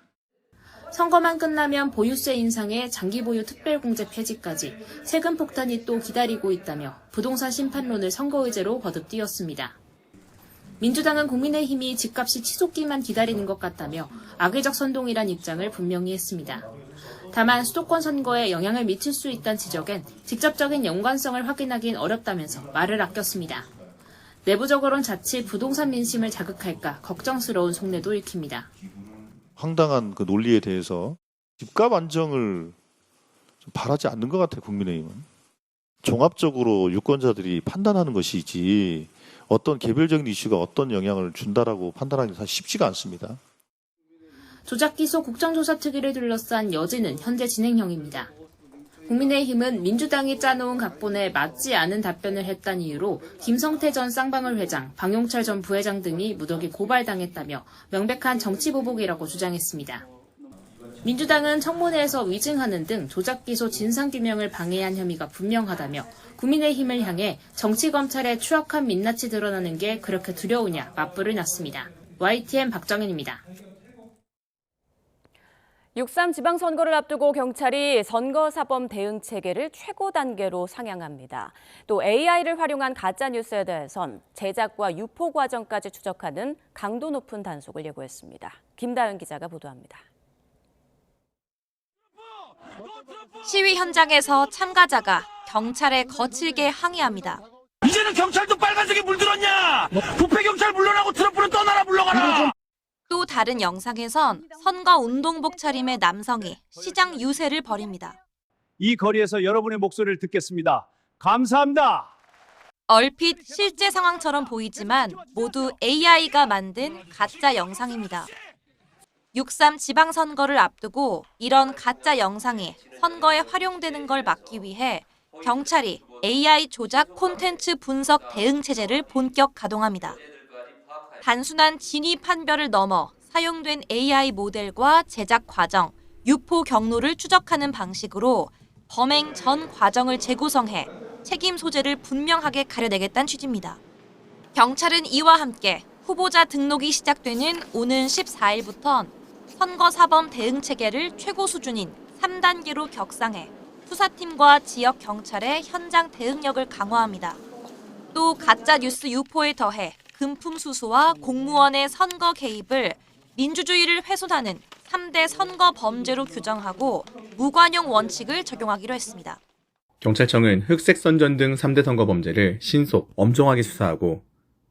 선거만 끝나면 보유세 인상에 장기보유 특별공제 폐지까지 세금 폭탄이 또 기다리고 있다며 부동산 심판론을 선거의제로 거듭 띄웠습니다. 민주당은 국민의힘이 집값이 치솟기만 기다리는 것 같다며 악의적 선동이란 입장을 분명히 했습니다. 다만 수도권 선거에 영향을 미칠 수 있다는 지적엔 직접적인 연관성을 확인하긴 어렵다면서 말을 아꼈습니다. 내부적으로는 자칫 부동산 민심을 자극할까 걱정스러운 속내도 읽힙니다. 황당한 그 논리에 대해서 집값 안정을 좀 바라지 않는 것 같아요. 국민의힘은. 종합적으로 유권자들이 판단하는 것이지 어떤 개별적인 이슈가 어떤 영향을 준다라고 판단하기 사실 쉽지가 않습니다. 조작기소 국정조사 특위를 둘러싼 여지는 현재 진행형입니다. 국민의힘은 민주당이 짜놓은 각본에 맞지 않은 답변을 했다는 이유로 김성태 전 쌍방울 회장, 방용철 전 부회장 등이 무더기 고발당했다며 명백한 정치보복이라고 주장했습니다. 민주당은 청문회에서 위증하는 등 조작기소 진상규명을 방해한 혐의가 분명하다며 국민의힘을 향해 정치검찰의 추악한 민낯이 드러나는 게 그렇게 두려우냐 맞불을 놨습니다. YTN 박정현입니다. 6.3 지방선거를 앞두고 경찰이 선거사범 대응 체계를 최고 단계로 상향합니다. 또 AI를 활용한 가짜뉴스에 대해선 제작과 유포 과정까지 추적하는 강도 높은 단속을 예고했습니다. 김다은 기자가 보도합니다. 시위 현장에서 참가자가 경찰에 거칠게 항의합니다. 이제는 경찰도 빨간색에 물들었냐? 부패경찰 물러나고 트럼프는 떠나라 물러가라! 또 다른 영상에선 선거 운동복 차림의 남성이 시장 유세를 벌입니다. 이 거리에서 여러분의 목소리를 듣겠습니다. 감사합니다. 얼핏 실제 상황처럼 보이지만 모두 AI가 만든 가짜 영상입니다. 6.3 지방선거를 앞두고 이런 가짜 영상이 선거에 활용되는 걸 막기 위해 경찰이 AI 조작 콘텐츠 분석 대응 체제를 본격 가동합니다. 단순한 진위 판별을 넘어 사용된 AI 모델과 제작 과정, 유포 경로를 추적하는 방식으로 범행 전 과정을 재구성해 책임 소재를 분명하게 가려내겠다는 취지입니다. 경찰은 이와 함께 후보자 등록이 시작되는 오는 14일부터 선거사범 대응 체계를 최고 수준인 3단계로 격상해 수사팀과 지역 경찰의 현장 대응력을 강화합니다. 또 가짜 뉴스 유포에 더해 금품 수수와 공무원의 선거 개입을 민주주의를 훼손하는 3대 선거 범죄로 규정하고 무관용 원칙을 적용하기로 했습니다. 경찰청은 흑색 선전 등 3대 선거 범죄를 신속, 엄정하게 수사하고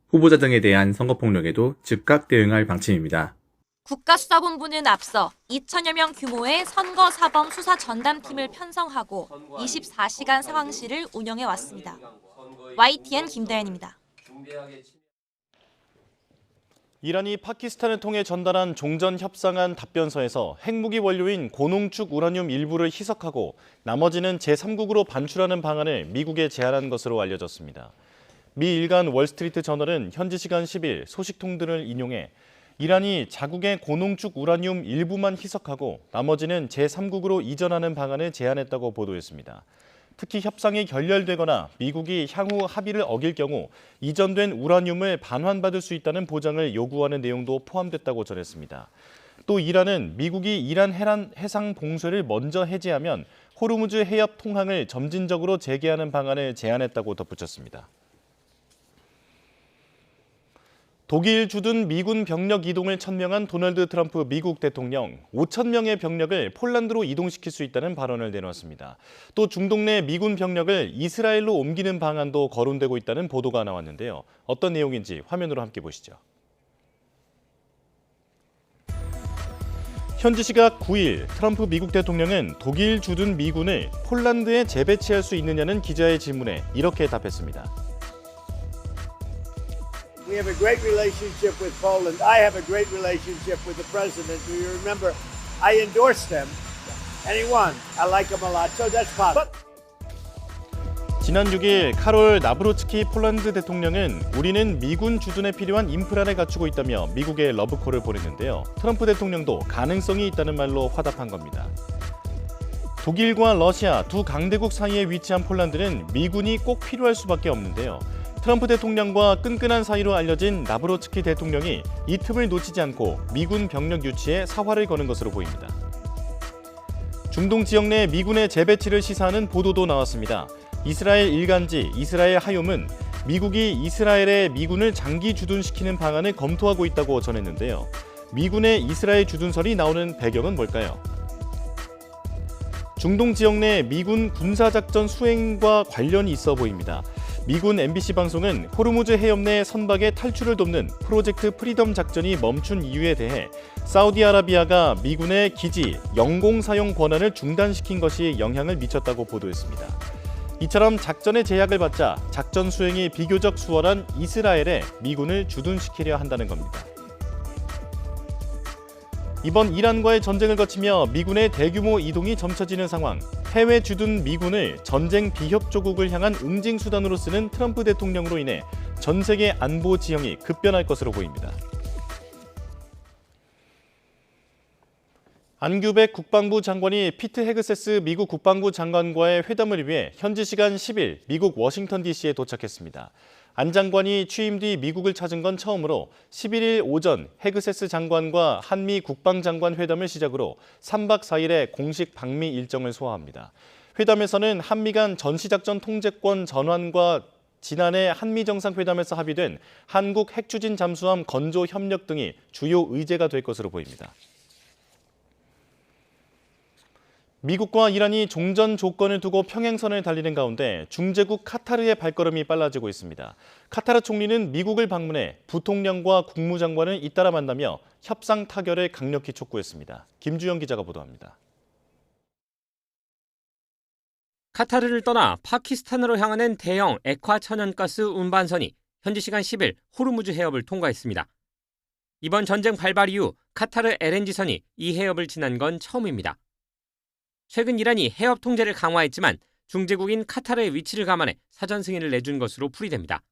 후보자 등에 대한 선거폭력에도 즉각 대응할 방침입니다. 국가수사본부는 앞서 2천여 명 규모의 선거사범 수사 전담팀을 편성하고 24시간 상황실을 운영해 왔습니다. YTN 김다현입니다. 이란이 파키스탄을 통해 전달한 종전 협상안 답변서에서 핵무기 원료인 고농축 우라늄 일부를 희석하고 나머지는 제3국으로 반출하는 방안을 미국에 제안한 것으로 알려졌습니다. 미 일간 월스트리트 저널은 현지 시간 10일 소식통들을 인용해 이란이 자국의 고농축 우라늄 일부만 희석하고 나머지는 제3국으로 이전하는 방안을 제안했다고 보도했습니다. 특히 협상이 결렬되거나 미국이 향후 합의를 어길 경우 이전된 우라늄을 반환받을 수 있다는 보장을 요구하는 내용도 포함됐다고 전했습니다. 또 이란은 미국이 이란 해상 봉쇄를 먼저 해제하면 호르무즈 해협 통항을 점진적으로 재개하는 방안을 제안했다고 덧붙였습니다. 독일 주둔 미군 병력 이동을 천명한 도널드 트럼프 미국 대통령 5천 명의 병력을 폴란드로 이동시킬 수 있다는 발언을 내놓았습니다. 또 중동 내 미군 병력을 이스라엘로 옮기는 방안도 거론되고 있다는 보도가 나왔는데요. 어떤 내용인지 화면으로 함께 보시죠. 현지 시각 9일 트럼프 미국 대통령은 독일 주둔 미군을 폴란드에 재배치할 수 있느냐는 기자의 질문에 이렇게 답했습니다. We have a great relationship with Poland. I have a great relationship with the president. Do you remember? I endorsed him, and he won. I like him a lot, so that's positive. 지난 6일 카롤 나브로츠키 폴란드 대통령은 우리는 미군 주둔에 필요한 인프라를 갖추고 있다며 미국에 러브콜을 보냈는데요. 트럼프 대통령도 가능성이 있다는 말로 화답한 겁니다. 독일과 러시아 두 강대국 사이에 위치한 폴란드는 미군이 꼭 필요할 수밖에 없는데요. 트럼프 대통령과 끈끈한 사이로 알려진 나브로츠키 대통령이 이 틈을 놓치지 않고 미군 병력 유치에 사활을 거는 것으로 보입니다. 중동 지역 내 미군의 재배치를 시사하는 보도도 나왔습니다. 이스라엘 일간지 이스라엘 하욤은 미국이 이스라엘에 미군을 장기 주둔시키는 방안을 검토하고 있다고 전했는데요. 미군의 이스라엘 주둔설이 나오는 배경은 뭘까요? 중동 지역 내 미군 군사작전 수행과 관련이 있어 보입니다. 미군 MBC 방송은 호르무즈 해협 내 선박의 탈출을 돕는 프로젝트 프리덤 작전이 멈춘 이유에 대해 사우디아라비아가 미군의 기지, 영공 사용 권한을 중단시킨 것이 영향을 미쳤다고 보도했습니다. 이처럼 작전의 제약을 받자 작전 수행이 비교적 수월한 이스라엘에 미군을 주둔시키려 한다는 겁니다. 이번 이란과의 전쟁을 거치며 미군의 대규모 이동이 점쳐지는 상황, 해외 주둔 미군을 전쟁 비협조국을 향한 응징 수단으로 쓰는 트럼프 대통령으로 인해 전 세계 안보 지형이 급변할 것으로 보입니다. 안규백 국방부 장관이 피트 헤그세스 미국 국방부 장관과의 회담을 위해 현지 시간 10일 미국 워싱턴 DC에 도착했습니다. 안 장관이 취임 뒤 미국을 찾은 건 처음으로 11일 오전 헤그세스 장관과 한미 국방장관 회담을 시작으로 3박 4일의 공식 방미 일정을 소화합니다. 회담에서는 한미 간 전시작전 통제권 전환과 지난해 한미 정상회담에서 합의된 한국 핵추진 잠수함 건조 협력 등이 주요 의제가 될 것으로 보입니다. 미국과 이란이 종전 조건을 두고 평행선을 달리는 가운데 중재국 카타르의 발걸음이 빨라지고 있습니다. 카타르 총리는 미국을 방문해 부통령과 국무장관을 잇따라 만나며 협상 타결을 강력히 촉구했습니다. 김주영 기자가 보도합니다. 카타르를 떠나 파키스탄으로 향하는 대형 액화 천연가스 운반선이 현지 시간 10일 호르무즈 해협을 통과했습니다. 이번 전쟁 발발 이후 카타르 LNG선이 이 해협을 지난 건 처음입니다. 최근 이란이 해협 통제를 강화했지만 중재국인 카타르의 위치를 감안해 사전 승인을 내준 것으로 풀이됩니다.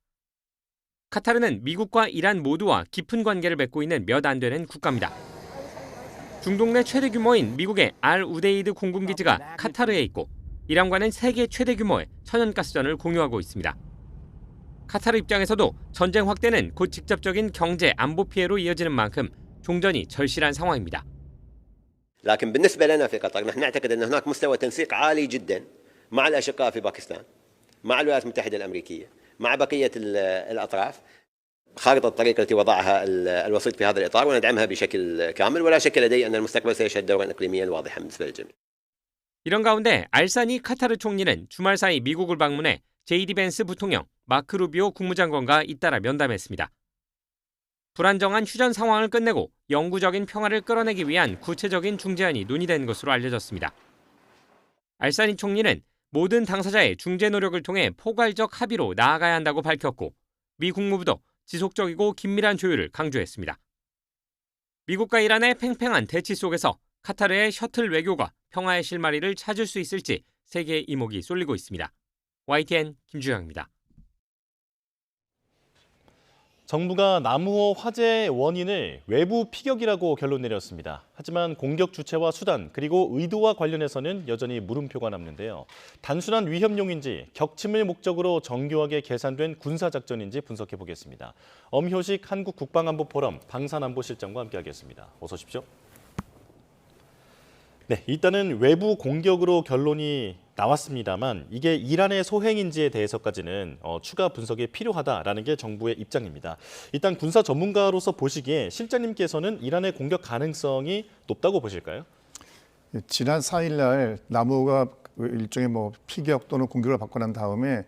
카타르는 미국과 이란 모두와 깊은 관계를 맺고 있는 몇 안 되는 국가입니다. 중동 내 최대 규모인 미국의 알-우데이드 공군기지가 카타르에 있고 이란과는 세계 최대 규모의 천연가스전을 공유하고 있습니다. 카타르 입장에서도 전쟁 확대는 곧 직접적인 경제 안보 피해로 이어지는 만큼 종전이 절실한 상황입니다. لكن بالنسبة لنا في قطر نحن نعتقد أن هناك مستوى تنسيق عالي جدا مع الأشقاء في باكستان مع الولايات المتحدة الأمريكية مع بقية الأطراف خارطة الطريق التي وضعها الوسيط في هذا الإطار وندعمها بشكل كامل ولا شك لدي أن المستقبل سيشهد دورا إقليميا واضحا بالنسبة للجميع. 이런 가운데 알사니 카타르 총리는 주말 사이 미국을 방문해 제이디 벤스 부통령, 마크 루비오 국무장관과 잇따라 면담했습니다. 불안정한 휴전 상황을 끝내고 영구적인 평화를 끌어내기 위한 구체적인 중재안이 논의된 것으로 알려졌습니다. 알사니 총리는 모든 당사자의 중재 노력을 통해 포괄적 합의로 나아가야 한다고 밝혔고 미 국무부도 지속적이고 긴밀한 조율을 강조했습니다. 미국과 이란의 팽팽한 대치 속에서 카타르의 셔틀 외교가 평화의 실마리를 찾을 수 있을지 세계의 이목이 쏠리고 있습니다. YTN 김주영입니다. 정부가 나무호 화재 원인을 외부 피격이라고 결론 내렸습니다. 하지만 공격 주체와 수단 그리고 의도와 관련해서는 여전히 물음표가 남는데요. 단순한 위협용인지 격침을 목적으로 정교하게 계산된 군사작전인지 분석해 보겠습니다. 엄효식 한국국방안보포럼 방산안보실장과 함께하겠습니다. 어서 오십시오. 네, 일단은 외부 공격으로 결론이 나왔습니다만 이게 이란의 소행인지에 대해서까지는 추가 분석이 필요하다라는 게 정부의 입장입니다. 일단 군사 전문가로서 보시기에 실장님께서는 이란의 공격 가능성이 높다고 보실까요? 지난 4일 날 나무가 일종의 피격 또는 공격을 받고 난 다음에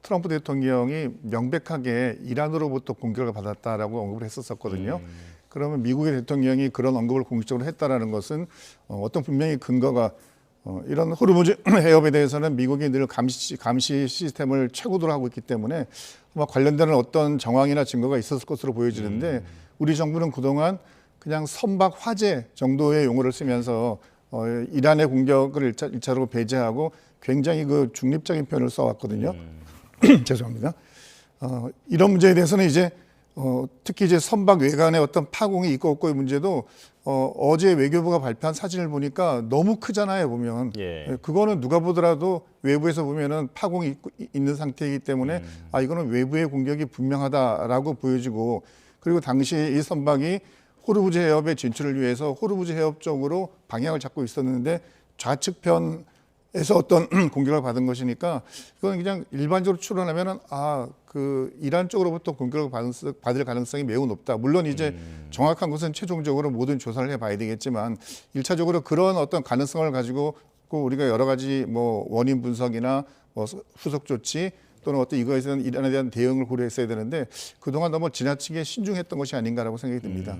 트럼프 대통령이 명백하게 이란으로부터 공격을 받았다라고 언급을 했었거든요. 그러면 미국의 대통령이 그런 언급을 공식적으로 했다라는 것은 어떤 분명히 근거가 이런 호르무즈 해협에 대해서는 미국이 늘 감시 시스템을 최고도로 하고 있기 때문에 관련되는 어떤 정황이나 증거가 있었을 것으로 보여지는데 우리 정부는 그동안 그냥 선박 화재 정도의 용어를 쓰면서 이란의 공격을 일차로 배제하고 굉장히 그 중립적인 표현을 써왔거든요. 죄송합니다. 이런 문제에 대해서는 이제 특히 이제 선박 외관에 어떤 파공이 있고 없고의 문제도 어제 외교부가 발표한 사진을 보니까 너무 크잖아요, 보면. 그거는 누가 보더라도 외부에서 보면은 파공이 있는 상태이기 때문에 이거는 외부의 공격이 분명하다라고 보여지고 그리고 당시 이 선박이 호르무즈 해협의 진출을 위해서 호르무즈 해협 쪽으로 방향을 잡고 있었는데 좌측편에서 어떤 공격을 받은 것이니까 이건 그냥 일반적으로 추론하면은 그 이란 쪽으로부터 공격을 받을 가능성이 매우 높다. 물론 이제 정확한 것은 최종적으로 모든 조사를 해봐야 되겠지만 1차적으로 그런 어떤 가능성을 가지고 우리가 여러 가지 원인 분석이나 후속 조치 또는 어떤 이거에 대한 이란에 대한 대응을 고려했어야 되는데 그동안 너무 지나치게 신중했던 것이 아닌가라고 생각이 듭니다.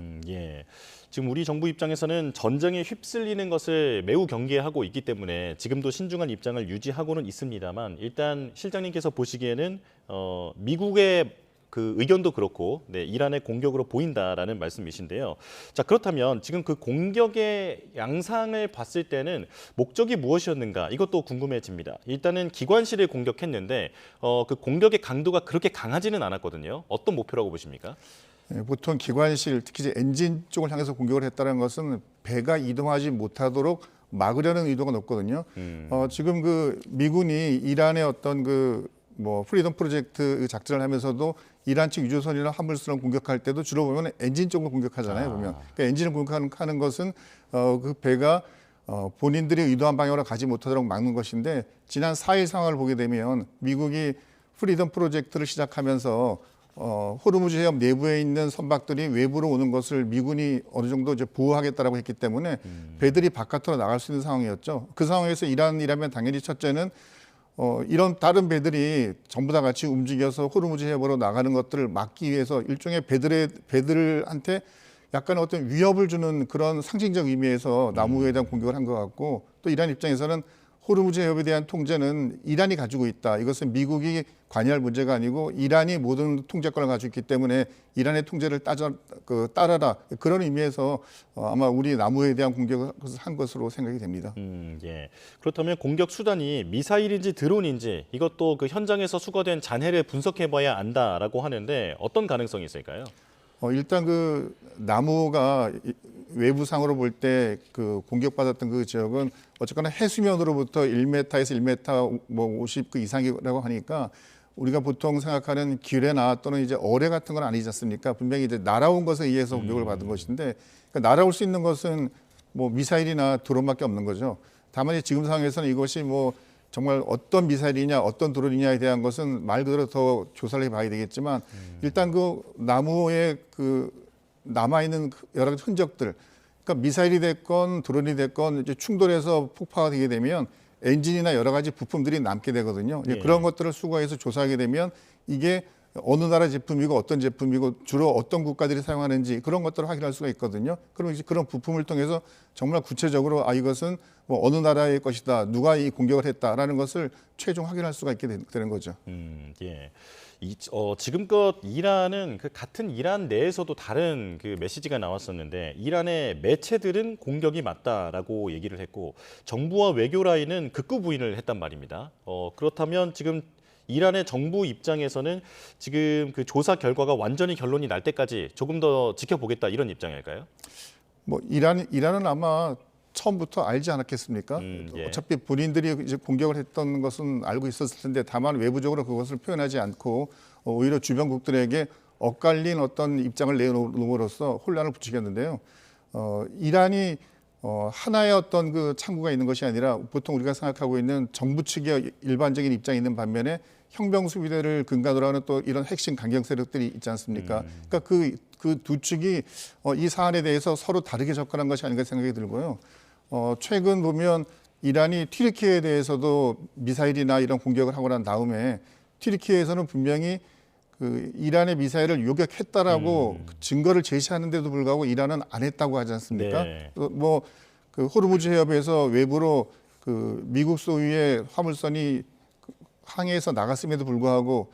지금 우리 정부 입장에서는 전쟁에 휩쓸리는 것을 매우 경계하고 있기 때문에 지금도 신중한 입장을 유지하고는 있습니다만 일단 실장님께서 보시기에는 미국의 그 의견도 그렇고 이란의 공격으로 보인다라는 말씀이신데요. 자, 그렇다면 지금 그 공격의 양상을 봤을 때는 목적이 무엇이었는가 이것도 궁금해집니다. 일단은 기관실을 공격했는데 그 공격의 강도가 그렇게 강하지는 않았거든요. 어떤 목표라고 보십니까? 보통 기관실, 특히 이제 엔진 쪽을 향해서 공격을 했다는 것은 배가 이동하지 못하도록 막으려는 의도가 높거든요. 지금 그 미군이 이란의 어떤 프리덤 프로젝트 작전을 하면서도 이란 측 유조선이나 화물선을 공격할 때도 주로 보면 엔진 쪽으로 공격하잖아요. 보면 그러니까 엔진을 공격하는 것은 그 배가 본인들이 의도한 방향으로 가지 못하도록 막는 것인데 지난 4일 상황을 보게 되면 미국이 프리덤 프로젝트를 시작하면서 호르무즈 해협 내부에 있는 선박들이 외부로 오는 것을 미군이 어느 정도 이제 보호하겠다라고 했기 때문에 배들이 바깥으로 나갈 수 있는 상황이었죠. 그 상황에서 이란이라면 당연히 첫째는 이런 다른 배들이 전부 다 같이 움직여서 호르무즈 해협으로 나가는 것들을 막기 위해서 일종의 배들한테 약간 어떤 위협을 주는 그런 상징적 의미에서 나무에 대한 공격을 한 것 같고 또 이란 입장에서는 호르무즈 해협에 대한 통제는 이란이 가지고 있다. 이것은 미국이 관여할 문제가 아니고 이란이 모든 통제권을 가지고 있기 때문에 이란의 통제를 따라라. 그런 의미에서 아마 우리 남우에 대한 공격을 한 것으로 생각이 됩니다. 예. 그렇다면 공격 수단이 미사일인지 드론인지 이것도 그 현장에서 수거된 잔해를 분석해봐야 안다라고 하는데 어떤 가능성이 있을까요? 일단 그 남우가 외부상으로 볼 때 그 공격받았던 그 지역은 어쨌거나 해수면으로부터 1m에서 1m 뭐 50 그 이상이라고 하니까 우리가 보통 생각하는 기뢰나 또는 이제 어뢰 같은 건 아니지 않습니까? 분명히 이제 날아온 것에 의해서 공격을 받은 것인데 그러니까 날아올 수 있는 것은 뭐 미사일이나 드론밖에 없는 거죠. 다만 지금 상황에서는 이것이 뭐 정말 어떤 미사일이냐 어떤 드론이냐에 대한 것은 말 그대로 더 조사를 해봐야 되겠지만 일단 그 나무에 그 남아있는 여러 가지 흔적들, 그러니까 미사일이 됐건 드론이 됐건 이제 충돌해서 폭파가 되게 되면 엔진이나 여러 가지 부품들이 남게 되거든요. 예. 그런 것들을 수거해서 조사하게 되면 이게 어느 나라 제품이고 어떤 제품이고 주로 어떤 국가들이 사용하는지 그런 것들을 확인할 수가 있거든요. 그럼 이제 그런 부품을 통해서 정말 구체적으로 이것은 뭐 어느 나라의 것이다, 누가 이 공격을 했다라는 것을 최종 확인할 수가 있게 되는 거죠. 예. 지금껏 이란은 그 같은 이란 내에서도 다른 그 메시지가 나왔었는데 이란의 매체들은 공격이 맞다라고 얘기를 했고 정부와 외교 라인은 극구 부인을 했단 말입니다. 그렇다면 지금 이란의 정부 입장에서는 지금 그 조사 결과가 완전히 결론이 날 때까지 조금 더 지켜보겠다 이런 입장일까요? 뭐 이란은 아마 처음부터 알지 않았겠습니까? 예. 어차피 본인들이 이제 공격을 했던 것은 알고 있었을 텐데 다만 외부적으로 그것을 표현하지 않고 오히려 주변국들에게 엇갈린 어떤 입장을 내놓음으로써 혼란을 부추겼는데요. 이란이 하나의 어떤 그 창구가 있는 것이 아니라 보통 우리가 생각하고 있는 정부 측의 일반적인 입장이 있는 반면에 혁명수비대를 근간으로 하는 또 이런 핵심 강경 세력들이 있지 않습니까? 그러니까 그 두 측이 이 사안에 대해서 서로 다르게 접근한 것이 아닌가 생각이 들고요. 최근 보면 이란이 튀르키예에 대해서도 미사일이나 이런 공격을 하고 난 다음에 튀르키예에서는 분명히 그 이란의 미사일을 요격했다라고 증거를 제시하는데도 불구하고 이란은 안 했다고 하지 않습니까? 네. 뭐 그 호르무즈 해협에서 외부로 그 미국 소유의 화물선이 항해해서 나갔음에도 불구하고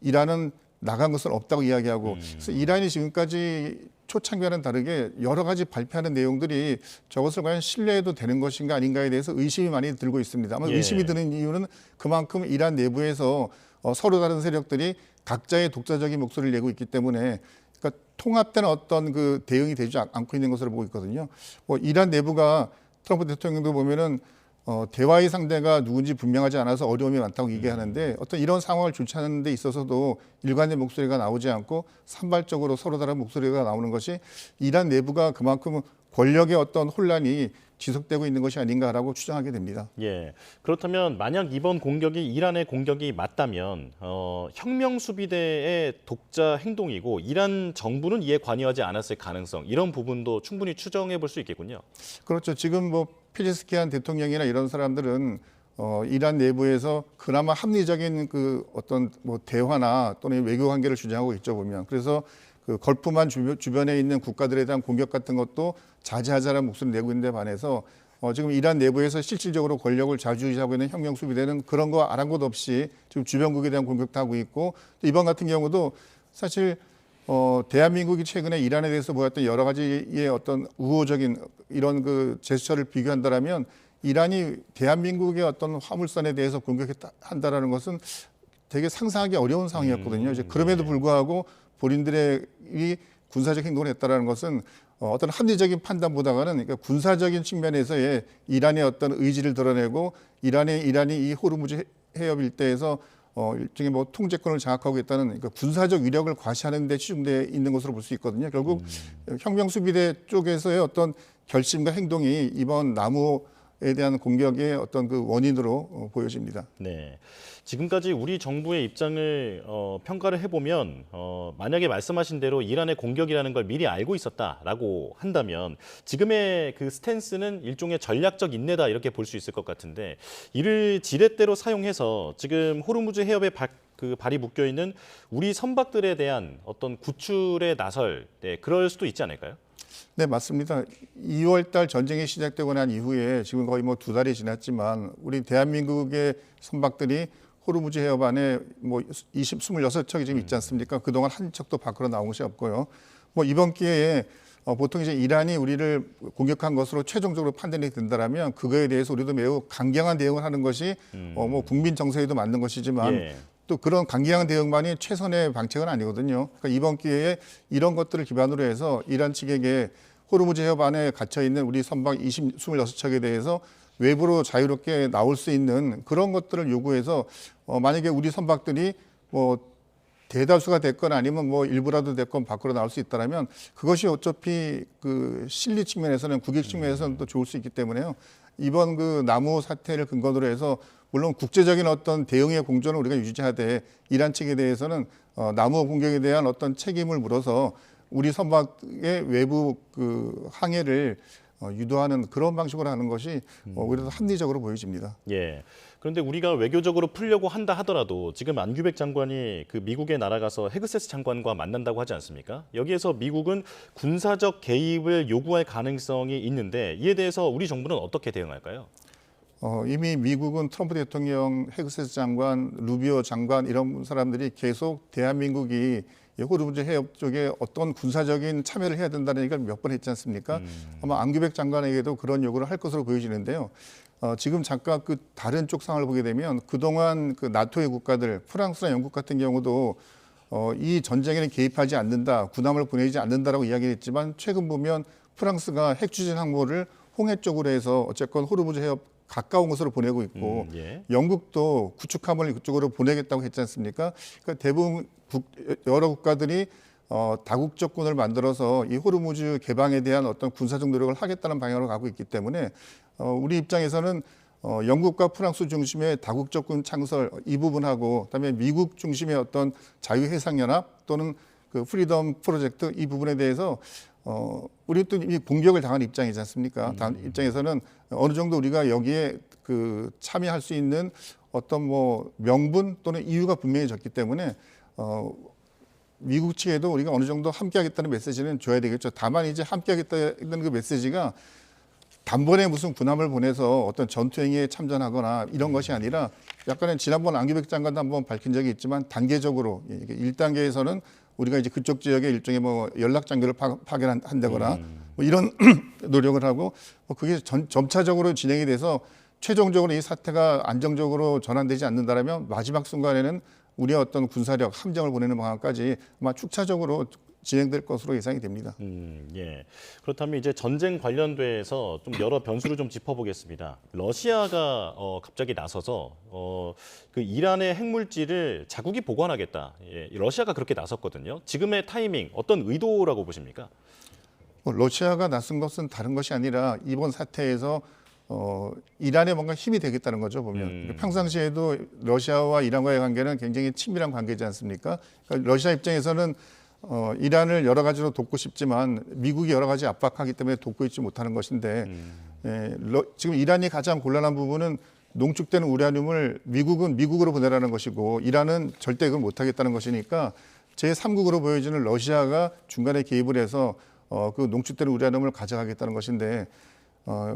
이란은 나간 것은 없다고 이야기하고 그래서 이란이 지금까지 초창기와는 다르게 여러 가지 발표하는 내용들이 저것을 과연 신뢰해도 되는 것인가 아닌가에 대해서 의심이 많이 들고 있습니다. 아마 의심이 드는 이유는 그만큼 이란 내부에서 서로 다른 세력들이 각자의 독자적인 목소리를 내고 있기 때문에 그러니까 통합된 어떤 그 대응이 되지 않고 있는 것으로 보고 있거든요. 뭐 이란 내부가 트럼프 대통령도 보면은 대화의 상대가 누군지 분명하지 않아서 어려움이 많다고 얘기하는데 어떤 이런 상황을 주최하는 데 있어서도 일관된 목소리가 나오지 않고 산발적으로 서로 다른 목소리가 나오는 것이 이란 내부가 그만큼 권력의 어떤 혼란이 지속되고 있는 것이 아닌가라고 추정하게 됩니다. 예. 그렇다면 만약 이번 공격이 이란의 공격이 맞다면 혁명수비대의 독자 행동이고 이란 정부는 이에 관여하지 않았을 가능성 이런 부분도 충분히 추정해 볼 수 있겠군요. 그렇죠. 지금 뭐 페제스키안 대통령이나 이런 사람들은 이란 내부에서 그나마 합리적인 그 어떤 뭐 대화나 또는 외교 관계를 주장하고 있죠 보면. 그래서 그 걸프만 주변에 있는 국가들에 대한 공격 같은 것도 자제하자라는 목소리를 내고 있는데 반해서 지금 이란 내부에서 실질적으로 권력을 좌지우지하고 있는 혁명수비대는 그런 거 아랑곳 없이 지금 주변국에 대한 공격도 하고 있고 또 이번 같은 경우도 사실 대한민국이 최근에 이란에 대해서 보였던 여러 가지의 어떤 우호적인 이런 그 제스처를 비교한다라면 이란이 대한민국의 어떤 화물선에 대해서 공격한다라는 것은 되게 상상하기 어려운 상황이었거든요. 이제 그럼에도 불구하고 본인들의 이 군사적 행동을 했다라는 것은 어떤 합리적인 판단보다는 그러니까 군사적인 측면에서의 이란의 어떤 의지를 드러내고 이란이 이 호르무즈 해협 일대에서 일종의 뭐 통제권을 장악하고 있다는 그러니까 군사적 위력을 과시하는 데 치중되어 있는 것으로 볼 수 있거든요. 결국 혁명수비대 쪽에서의 어떤 결심과 행동이 이번 나무에 대한 공격의 어떤 그 원인으로 보여집니다. 네. 지금까지 우리 정부의 입장을 평가를 해보면 만약에 말씀하신 대로 이란의 공격이라는 걸 미리 알고 있었다라고 한다면 지금의 그 스탠스는 일종의 전략적 인내다 이렇게 볼 수 있을 것 같은데 이를 지렛대로 사용해서 지금 호르무즈 해협에 발이 묶여 있는 우리 선박들에 대한 어떤 구출에 나설 그럴 수도 있지 않을까요? 네, 맞습니다. 2월 달 전쟁이 시작되고 난 이후에 지금 거의 뭐 2달이 지났지만 우리 대한민국의 선박들이 호르무즈 해협 안에 뭐 26척이 지금 있지 않습니까? 그동안 한 척도 밖으로 나온 것이 없고요. 뭐 이번 기회에 보통 이제 이란이 우리를 공격한 것으로 최종적으로 판단이 된다라면 그거에 대해서 우리도 매우 강경한 대응을 하는 것이 뭐 국민 정서에도 맞는 것이지만 예. 또 그런 강경한 대응만이 최선의 방책은 아니거든요. 그러니까 이번 기회에 이런 것들을 기반으로 해서 이란 측에게 호르무즈 해협 안에 갇혀 있는 우리 선박 26척에 대해서 외부로 자유롭게 나올 수 있는 그런 것들을 요구해서 만약에 우리 선박들이 뭐 대다수가 됐건 아니면 뭐 일부라도 됐건 밖으로 나올 수 있다라면 그것이 어차피 그 실리 측면에서는 국익 측면에서는 또 좋을 수 있기 때문에요. 이번 그 나무 사태를 근거로 해서 물론 국제적인 어떤 대응의 공조는 우리가 유지하되 이란 측에 대해서는 나무 공격에 대한 어떤 책임을 물어서 우리 선박의 외부 그 항해를 유도하는 그런 방식으로 하는 것이 오히려 더 합리적으로 보여집니다. 예. 그런데 우리가 외교적으로 풀려고 한다 하더라도 지금 안규백 장관이 그 미국에 날아가서 헤그세스 장관과 만난다고 하지 않습니까? 여기에서 미국은 군사적 개입을 요구할 가능성이 있는데 이에 대해서 우리 정부는 어떻게 대응할까요? 이미 미국은 트럼프 대통령, 헤그세스 장관, 루비오 장관 이런 사람들이 계속 대한민국이 호르무즈 해협 쪽에 어떤 군사적인 참여를 해야 된다는 얘기를 몇 번 했지 않습니까? 아마 안규백 장관에게도 그런 요구를 할 것으로 보여지는데요. 지금 잠깐 그 다른 쪽 상황을 보게 되면 그동안 그 나토의 국가들, 프랑스나 영국 같은 경우도 이 전쟁에는 개입하지 않는다, 군함을 보내지 않는다라고 이야기했지만 최근 보면 프랑스가 핵추진 항모를 홍해 쪽으로 해서 어쨌건 호르무즈 해협 가까운 곳으로 보내고 있고 예. 영국도 구축함을 그쪽으로 보내겠다고 했지 않습니까? 그러니까 대부분 여러 국가들이 다국적군을 만들어서 이 호르무즈 개방에 대한 어떤 군사적 노력을 하겠다는 방향으로 가고 있기 때문에 우리 입장에서는 영국과 프랑스 중심의 다국적군 창설 이 부분하고 그다음에 미국 중심의 어떤 자유해상연합 또는 그 프리덤 프로젝트 이 부분에 대해서 우리 또 이미 공격을 당한 입장이지 않습니까? 다른 입장에서는 어느 정도 우리가 여기에 그 참여할 수 있는 어떤 뭐 명분 또는 이유가 분명해졌기 때문에 미국 측에도 우리가 어느 정도 함께하겠다는 메시지는 줘야 되겠죠. 다만 이제 함께하겠다는 그 메시지가 단번에 무슨 군함을 보내서 어떤 전투행위에 참전하거나 이런 것이 아니라 약간은 지난번 안규백 장관도 한번 밝힌 적이 있지만 단계적으로 1단계에서는 우리가 이제 그쪽 지역에 일종의 뭐 연락 장교를 파견한다거나 뭐 이런 노력을 하고 그게 점차적으로 진행이 돼서 최종적으로 이 사태가 안정적으로 전환되지 않는다라면 마지막 순간에는 우리의 어떤 군사력 함정을 보내는 방안까지 아마 축차적으로 진행될 것으로 예상이 됩니다. 예. 그렇다면 이제 전쟁 관련돼서 좀 여러 변수를 좀 짚어보겠습니다. 러시아가 갑자기 나서서 그 이란의 핵물질을 자국이 보관하겠다. 예. 러시아가 그렇게 나섰거든요. 지금의 타이밍 어떤 의도라고 보십니까? 러시아가 나선 것은 다른 것이 아니라 이번 사태에서 이란에 뭔가 힘이 되겠다는 거죠, 보면. 평상시에도 러시아와 이란과의 관계는 굉장히 친밀한 관계지 않습니까? 그러니까 러시아 입장에서는 이란을 여러 가지로 돕고 싶지만 미국이 여러 가지 압박하기 때문에 돕고 있지 못하는 것인데 지금 이란이 가장 곤란한 부분은 농축되는 우라늄을 미국은 미국으로 보내라는 것이고 이란은 절대 그걸 못하겠다는 것이니까 제3국으로 보여지는 러시아가 중간에 개입을 해서 그 농축되는 우라늄을 가져가겠다는 것인데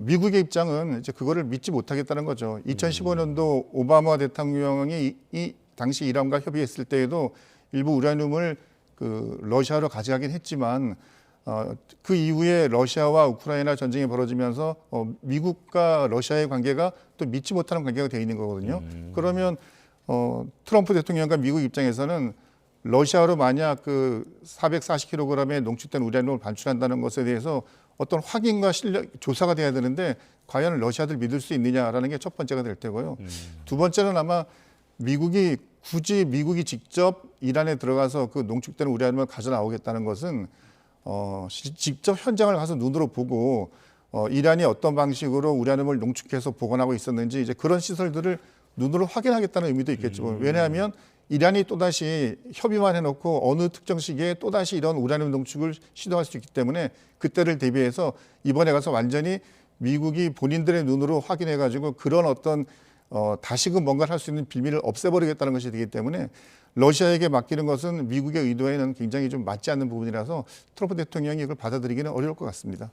미국의 입장은 이제 그거를 믿지 못하겠다는 거죠. 2015년도 오바마 대통령이 이 당시 이란과 협의했을 때에도 일부 우라늄을 그 러시아로 가져가긴 했지만 그 이후에 러시아와 우크라이나 전쟁이 벌어지면서 미국과 러시아의 관계가 또 믿지 못하는 관계가 되어 있는 거거든요. 그러면 트럼프 대통령과 미국 입장에서는 러시아로 만약 그 440kg의 농축된 우라늄을 반출한다는 것에 대해서 어떤 확인과 조사가 돼야 되는데 과연 러시아들 믿을 수 있느냐라는 게 첫 번째가 될 테고요. 두 번째는 아마 미국이 직접 이란에 들어가서 그 농축된 우라늄을 가져 나오겠다는 것은 직접 현장을 가서 눈으로 보고 이란이 어떤 방식으로 우라늄을 농축해서 보관하고 있었는지 이제 그런 시설들을 눈으로 확인하겠다는 의미도 있겠죠. 왜냐하면 이란이 또다시 협의만 해놓고 어느 특정 시기에 또다시 이런 우라늄 농축을 시도할 수 있기 때문에 그때를 대비해서 이번에 가서 완전히 미국이 본인들의 눈으로 확인해가지고 그런 어떤 다시금 뭔가를 할 수 있는 빌미를 없애버리겠다는 것이 되기 때문에 러시아에게 맡기는 것은 미국의 의도에는 굉장히 좀 맞지 않는 부분이라서 트럼프 대통령이 이걸 받아들이기는 어려울 것 같습니다.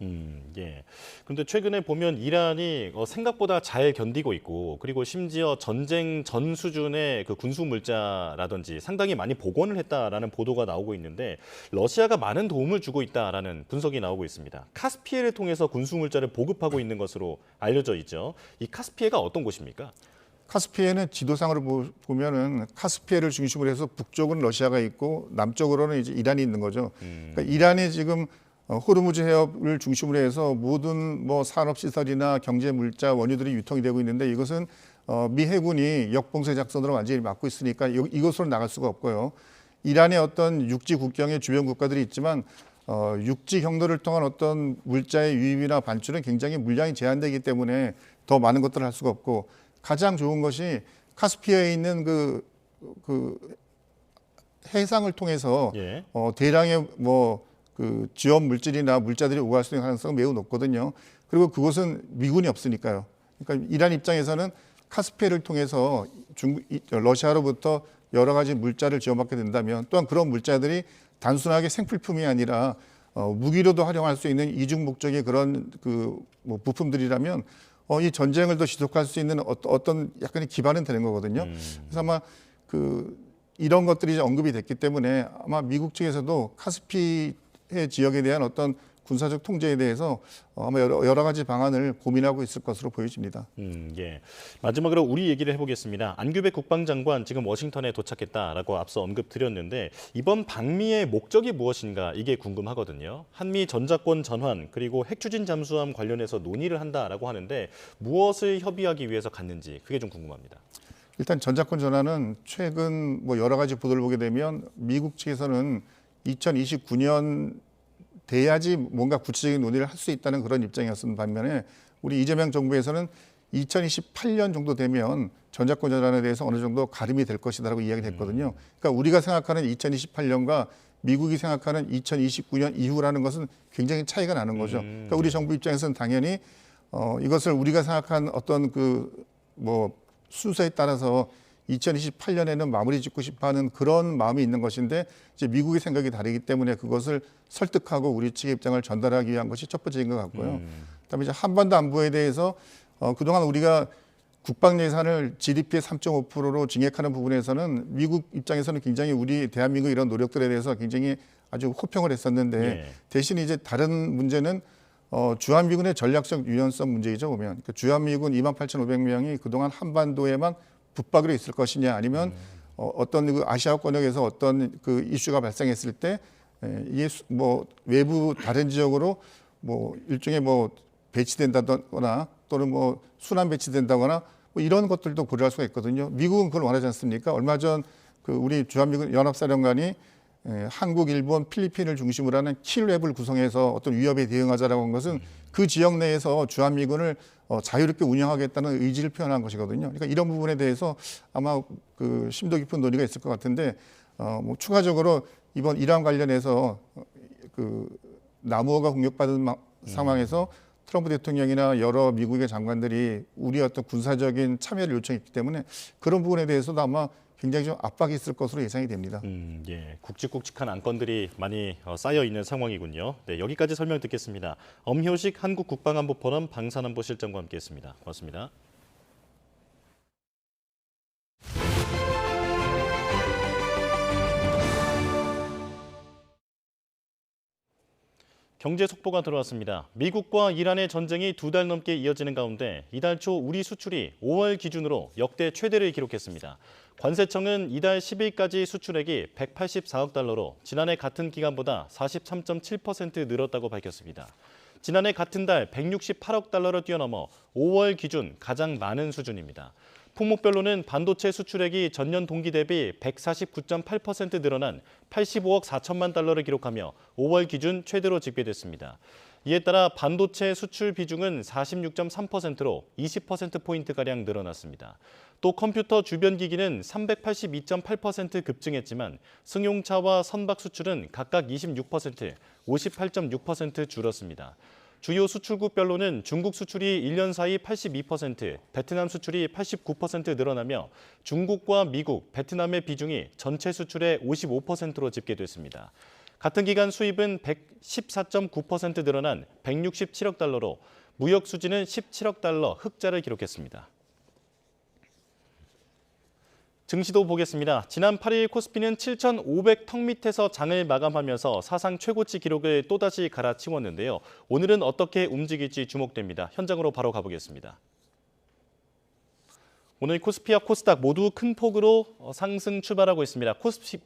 예. 그런데 최근에 보면 이란이 생각보다 잘 견디고 있고 그리고 심지어 전쟁 전 수준의 그 군수 물자라든지 상당히 많이 복원을 했다라는 보도가 나오고 있는데 러시아가 많은 도움을 주고 있다라는 분석이 나오고 있습니다. 카스피해를 통해서 군수 물자를 보급하고 있는 것으로 알려져 있죠. 이 카스피해가 어떤 곳입니까? 카스피해는 지도상으로 보면은 카스피해를 중심으로 해서 북쪽은 러시아가 있고 남쪽으로는 이제 이란이 있는 거죠. 그러니까 이란이 지금 호르무즈 해협을 중심으로 해서 모든 뭐 산업 시설이나 경제 물자 원유들이 유통이 되고 있는데 이것은 미 해군이 역봉쇄 작전으로 완전히 막고 있으니까 이곳으로 나갈 수가 없고요. 이란의 어떤 육지 국경의 주변 국가들이 있지만 육지 경로를 통한 어떤 물자의 유입이나 반출은 굉장히 물량이 제한되기 때문에 더 많은 것들을 할 수가 없고 가장 좋은 것이 카스피해에 있는 그 해상을 통해서 예. 대량의 그 지원 물질이나 물자들이 오갈 수 있는 가능성은 매우 높거든요. 그리고 그곳은 미군이 없으니까요. 그러니까 이란 입장에서는 카스피해를 통해서 러시아로부터 여러 가지 물자를 지원받게 된다면 또한 그런 물자들이 단순하게 생필품이 아니라 무기로도 활용할 수 있는 이중 목적의 그런 부품들이라면 이 전쟁을 더 지속할 수 있는 어떤 약간의 기반은 되는 거거든요. 그래서 아마 이런 것들이 이제 언급이 됐기 때문에 아마 미국 측에서도 카스피해 지역에 대한 어떤 군사적 통제에 대해서 아마 여러 가지 방안을 고민하고 있을 것으로 보여집니다. 예. 마지막으로 우리 얘기를 해보겠습니다. 안규백 국방장관 지금 워싱턴에 도착했다라고 앞서 언급드렸는데 이번 방미의 목적이 무엇인가 이게 궁금하거든요. 한미 전자권 전환 그리고 핵추진 잠수함 관련해서 논의를 한다라고 하는데 무엇을 협의하기 위해서 갔는지 그게 좀 궁금합니다. 일단 전자권 전환은 최근 여러 가지 보도를 보게 되면 미국 측에서는 2029년 돼야지 뭔가 구체적인 논의를 할 수 있다는 그런 입장이었던 반면에 우리 이재명 정부에서는 2028년 정도 되면 전자권 전환에 대해서 어느 정도 가름이 될 것이다라고 이야기를 했거든요. 그러니까 우리가 생각하는 2028년과 미국이 생각하는 2029년 이후라는 것은 굉장히 차이가 나는 거죠. 그러니까 우리 정부 입장에서는 당연히 이것을 우리가 생각한 어떤 순서에 따라서 2028년에는 마무리 짓고 싶어하는 그런 마음이 있는 것인데 이제 미국의 생각이 다르기 때문에 그것을 설득하고 우리 측의 입장을 전달하기 위한 것이 첫 번째인 것 같고요. 그다음에 이제 한반도 안보에 대해서 그동안 우리가 국방 예산을 GDP의 3.5%로 증액하는 부분에서는 미국 입장에서는 굉장히 우리 대한민국 이런 노력들에 대해서 굉장히 아주 호평을 했었는데 대신 이제 다른 문제는 주한미군의 전략적 유연성 문제이죠. 보면 그러니까 주한미군 28,500명이 그동안 한반도에만 붙박이로 있을 것이냐 아니면 어떤 그 아시아권역에서 어떤 그 이슈가 발생했을 때 이게 외부 다른 지역으로 일종의 배치된다거나 또는 순환 배치된다거나 이런 것들도 고려할 수가 있거든요. 미국은 그걸 원하지 않습니까? 얼마 전 그 우리 주한미군 연합사령관이 한국, 일본, 필리핀을 중심으로 하는 킬웹을 구성해서 어떤 위협에 대응하자라고 한 것은 그 지역 내에서 주한미군을 자유롭게 운영하겠다는 의지를 표현한 것이거든요. 그러니까 이런 부분에 대해서 아마 그 심도 깊은 논의가 있을 것 같은데 추가적으로 이번 이란 관련해서 그 나무호가 공격받은 상황에서 트럼프 대통령이나 여러 미국의 장관들이 우리 어떤 군사적인 참여를 요청했기 때문에 그런 부분에 대해서도 아마 굉장히 좀 압박이 있을 것으로 예상이 됩니다. 예, 굵직굵직한 안건들이 많이 쌓여 있는 상황이군요. 네, 여기까지 설명 듣겠습니다. 엄효식 한국국방안보포럼 방산안보실장과 함께했습니다. 고맙습니다. 경제 속보가 들어왔습니다. 미국과 이란의 전쟁이 2달 넘게 이어지는 가운데 이달 초 우리 수출이 5월 기준으로 역대 최대를 기록했습니다. 관세청은 이달 10일까지 수출액이 184억 달러로 지난해 같은 기간보다 43.7% 늘었다고 밝혔습니다. 지난해 같은 달 168억 달러를 뛰어넘어 5월 기준 가장 많은 수준입니다. 품목별로는 반도체 수출액이 전년 동기 대비 149.8% 늘어난 85억 4천만 달러를 기록하며 5월 기준 최대로 집계됐습니다. 이에 따라 반도체 수출 비중은 46.3%로 20%포인트가량 늘어났습니다. 또 컴퓨터 주변 기기는 382.8% 급증했지만 승용차와 선박 수출은 각각 26%, 58.6% 줄었습니다. 주요 수출국별로는 중국 수출이 1년 사이 82%, 베트남 수출이 89% 늘어나며 중국과 미국, 베트남의 비중이 전체 수출의 55%로 집계됐습니다. 같은 기간 수입은 114.9% 늘어난 167억 달러로 무역 수지는 17억 달러 흑자를 기록했습니다. 증시도 보겠습니다. 지난 8일 코스피는 7,500턱 밑에서 장을 마감하면서 사상 최고치 기록을 또다시 갈아치웠는데요. 오늘은 어떻게 움직일지 주목됩니다. 현장으로 바로 가보겠습니다. 오늘 코스피와 코스닥 모두 큰 폭으로 상승 출발하고 있습니다.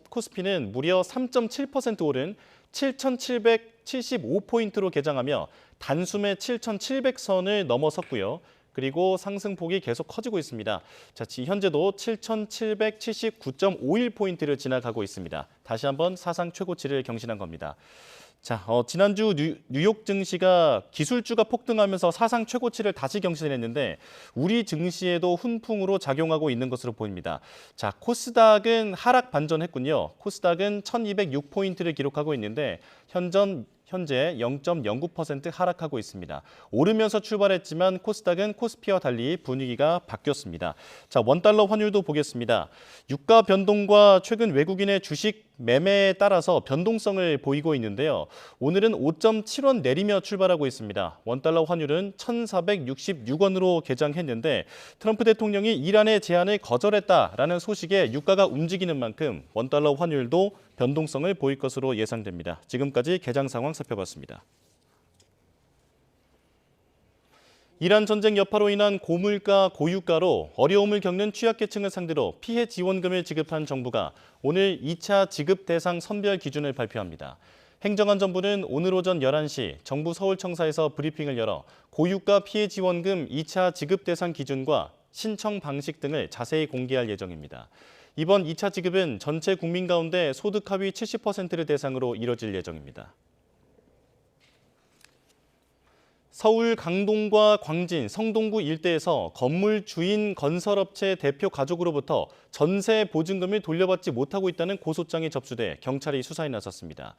코스피는 무려 3.7% 오른 7,775포인트로 개장하며 단숨에 7,700선을 넘어섰고요. 그리고 상승폭이 계속 커지고 있습니다. 자, 현재도 7,779.51포인트를 지나가고 있습니다. 다시 한번 사상 최고치를 경신한 겁니다. 자, 지난주 뉴욕 증시가 기술주가 폭등하면서 사상 최고치를 다시 경신했는데 우리 증시에도 훈풍으로 작용하고 있는 것으로 보입니다. 자, 코스닥은 하락 반전했군요. 코스닥은 1,206포인트를 기록하고 있는데 현재 0.09% 하락하고 있습니다. 오르면서 출발했지만 코스닥은 코스피와 달리 분위기가 바뀌었습니다. 자, 원달러 환율도 보겠습니다. 유가 변동과 최근 외국인의 주식 매매에 따라서 변동성을 보이고 있는데요. 오늘은 5.7원 내리며 출발하고 있습니다. 원달러 환율은 1,466원으로 개장했는데 트럼프 대통령이 이란의 제안을 거절했다라는 소식에 유가가 움직이는 만큼 원달러 환율도 변동성을 보일 것으로 예상됩니다. 지금까지 개장 상황 살펴봤습니다. 이란 전쟁 여파로 인한 고물가, 고유가로 어려움을 겪는 취약계층을 상대로 피해 지원금을 지급한 정부가 오늘 2차 지급 대상 선별 기준을 발표합니다. 행정안전부는 오늘 오전 11시 정부 서울청사에서 브리핑을 열어 고유가 피해 지원금 2차 지급 대상 기준과 신청 방식 등을 자세히 공개할 예정입니다. 이번 2차 지급은 전체 국민 가운데 소득 하위 70%를 대상으로 이뤄질 예정입니다. 서울 강동과 광진, 성동구 일대에서 건물 주인 건설업체 대표 가족으로부터 전세 보증금을 돌려받지 못하고 있다는 고소장이 접수돼 경찰이 수사에 나섰습니다.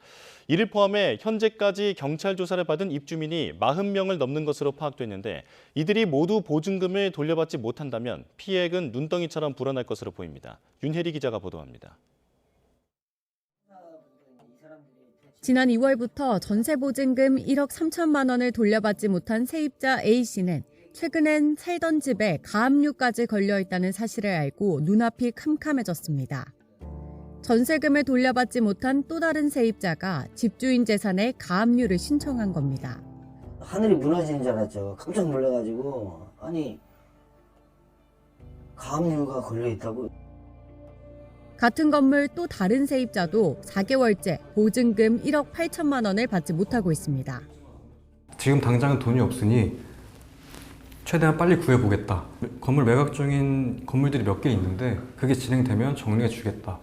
이를 포함해 현재까지 경찰 조사를 받은 입주민이 40명을 넘는 것으로 파악됐는데 이들이 모두 보증금을 돌려받지 못한다면 피해액은 눈덩이처럼 불어날 것으로 보입니다. 윤혜리 기자가 보도합니다. 지난 2월부터 전세보증금 1억 3천만 원을 돌려받지 못한 세입자 A씨는 최근엔 살던 집에 가압류까지 걸려있다는 사실을 알고 눈앞이 캄캄해졌습니다. 전세금을 돌려받지 못한 또 다른 세입자가 집주인 재산에 가압류를 신청한 겁니다. 하늘이 무너지는 줄 알았죠. 깜짝 놀라가지고 아니 가압류가 걸려있다고. 같은 건물 또 다른 세입자도 4개월째 보증금 1억 8천만 원을 받지 못하고 있습니다. 지금 당장은 돈이 없으니 최대한 빨리 구해보겠다. 건물 매각 중인 건물들이 몇 개 있는데 그게 진행되면 정리해 주겠다.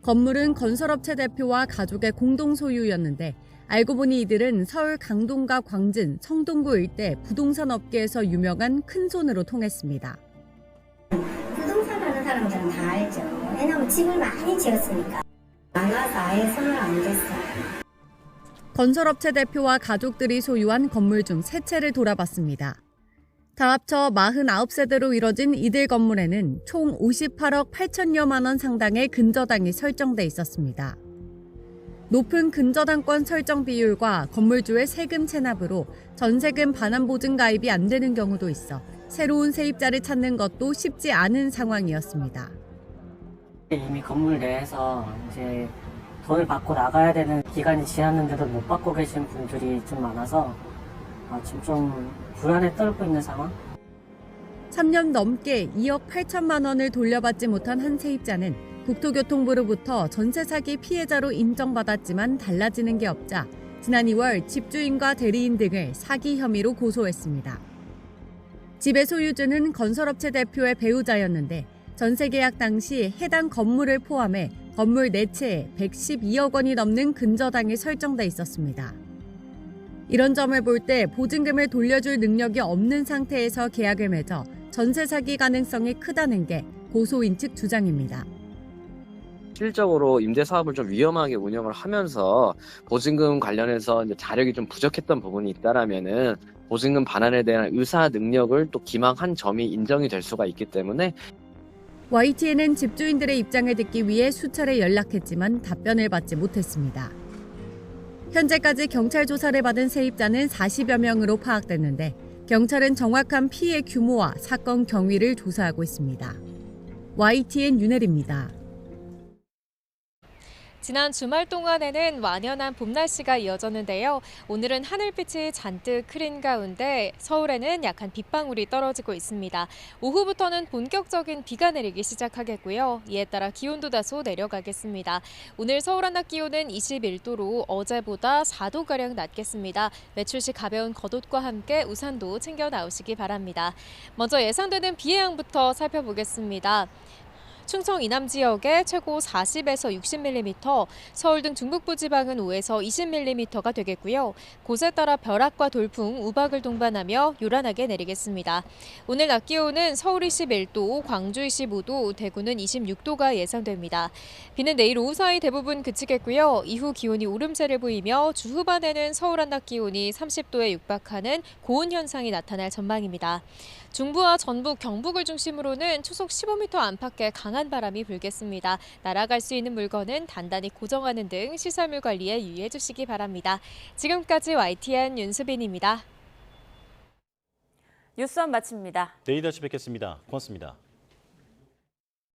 건물은 건설업체 대표와 가족의 공동 소유였는데 알고 보니 이들은 서울 강동과 광진, 성동구 일대 부동산 업계에서 유명한 큰손으로 통했습니다. 부동산 하는 사람들은 다 알죠. 왜냐면 집을 많이 지었으니까. 나가서 아예 손을 안 댔어요. 건설업체 대표와 가족들이 소유한 건물 중 3채를 돌아봤습니다. 다 합쳐 49세대로 이뤄진 이들 건물에는 총 58억 8천여만 원 상당의 근저당이 설정돼 있었습니다. 높은 근저당권 설정 비율과 건물주의 세금 체납으로 전세금 반환 보증 가입이 안 되는 경우도 있어 새로운 세입자를 찾는 것도 쉽지 않은 상황이었습니다. 이미 건물 내에서 이제 돈을 받고 나가야 되는 기간이 지났는데도 못 받고 계신 분들이 좀 많아서 지금 좀 불안에 떨고 있는 상황? 3년 넘게 2억 8천만 원을 돌려받지 못한 한 세입자는 국토교통부로부터 전세 사기 피해자로 인정받았지만 달라지는 게 없자 지난 2월 집주인과 대리인 등을 사기 혐의로 고소했습니다. 집의 소유주는 건설업체 대표의 배우자였는데 전세 계약 당시 해당 건물을 포함해 건물 4채에 112억 원이 넘는 근저당이 설정돼 있었습니다. 이런 점을 볼 때 보증금을 돌려줄 능력이 없는 상태에서 계약을 맺어 전세 사기 가능성이 크다는 게 고소인 측 주장입니다. 실질적으로 임대 사업을 좀 위험하게 운영을 하면서 보증금 관련해서 이제 자력이 좀 부족했던 부분이 있다라면은 보증금 반환에 대한 의사 능력을 또 기망한 점이 인정이 될 수가 있기 때문에 YTN은 집주인들의 입장을 듣기 위해 수차례 연락했지만 답변을 받지 못했습니다. 현재까지 경찰 조사를 받은 세입자는 40여 명으로 파악됐는데 경찰은 정확한 피해 규모와 사건 경위를 조사하고 있습니다. YTN 윤혜리입니다. 지난 주말 동안에는 완연한 봄 날씨가 이어졌는데요. 오늘은 하늘빛이 잔뜩 흐린 가운데 서울에는 약한 빗방울이 떨어지고 있습니다. 오후부터는 본격적인 비가 내리기 시작하겠고요. 이에 따라 기온도 다소 내려가겠습니다. 오늘 서울 한낮 기온은 21도로 어제보다 4도가량 낮겠습니다. 외출 시 가벼운 겉옷과 함께 우산도 챙겨 나오시기 바랍니다. 먼저 예상되는 비의 양부터 살펴보겠습니다. 충청 이남 지역에 최고 40에서 60mm, 서울 등 중북부 지방은 5에서 20mm가 되겠고요. 곳에 따라 벼락과 돌풍, 우박을 동반하며 요란하게 내리겠습니다. 오늘 낮 기온은 서울 21도, 광주 25도, 대구는 26도가 예상됩니다. 비는 내일 오후 사이 대부분 그치겠고요. 이후 기온이 오름세를 보이며 주 후반에는 서울 한낮 기온이 30도에 육박하는 고온 현상이 나타날 전망입니다. 중부와 전북, 경북을 중심으로는 초속 15m 안팎의 강한 바람이 불겠습니다. 날아갈 수 있는 물건은 단단히 고정하는 등 시설물 관리에 유의해 주시기 바랍니다. 지금까지 YTN 윤수빈입니다. 뉴스원 마칩니다. 내일 다시 뵙겠습니다. 고맙습니다.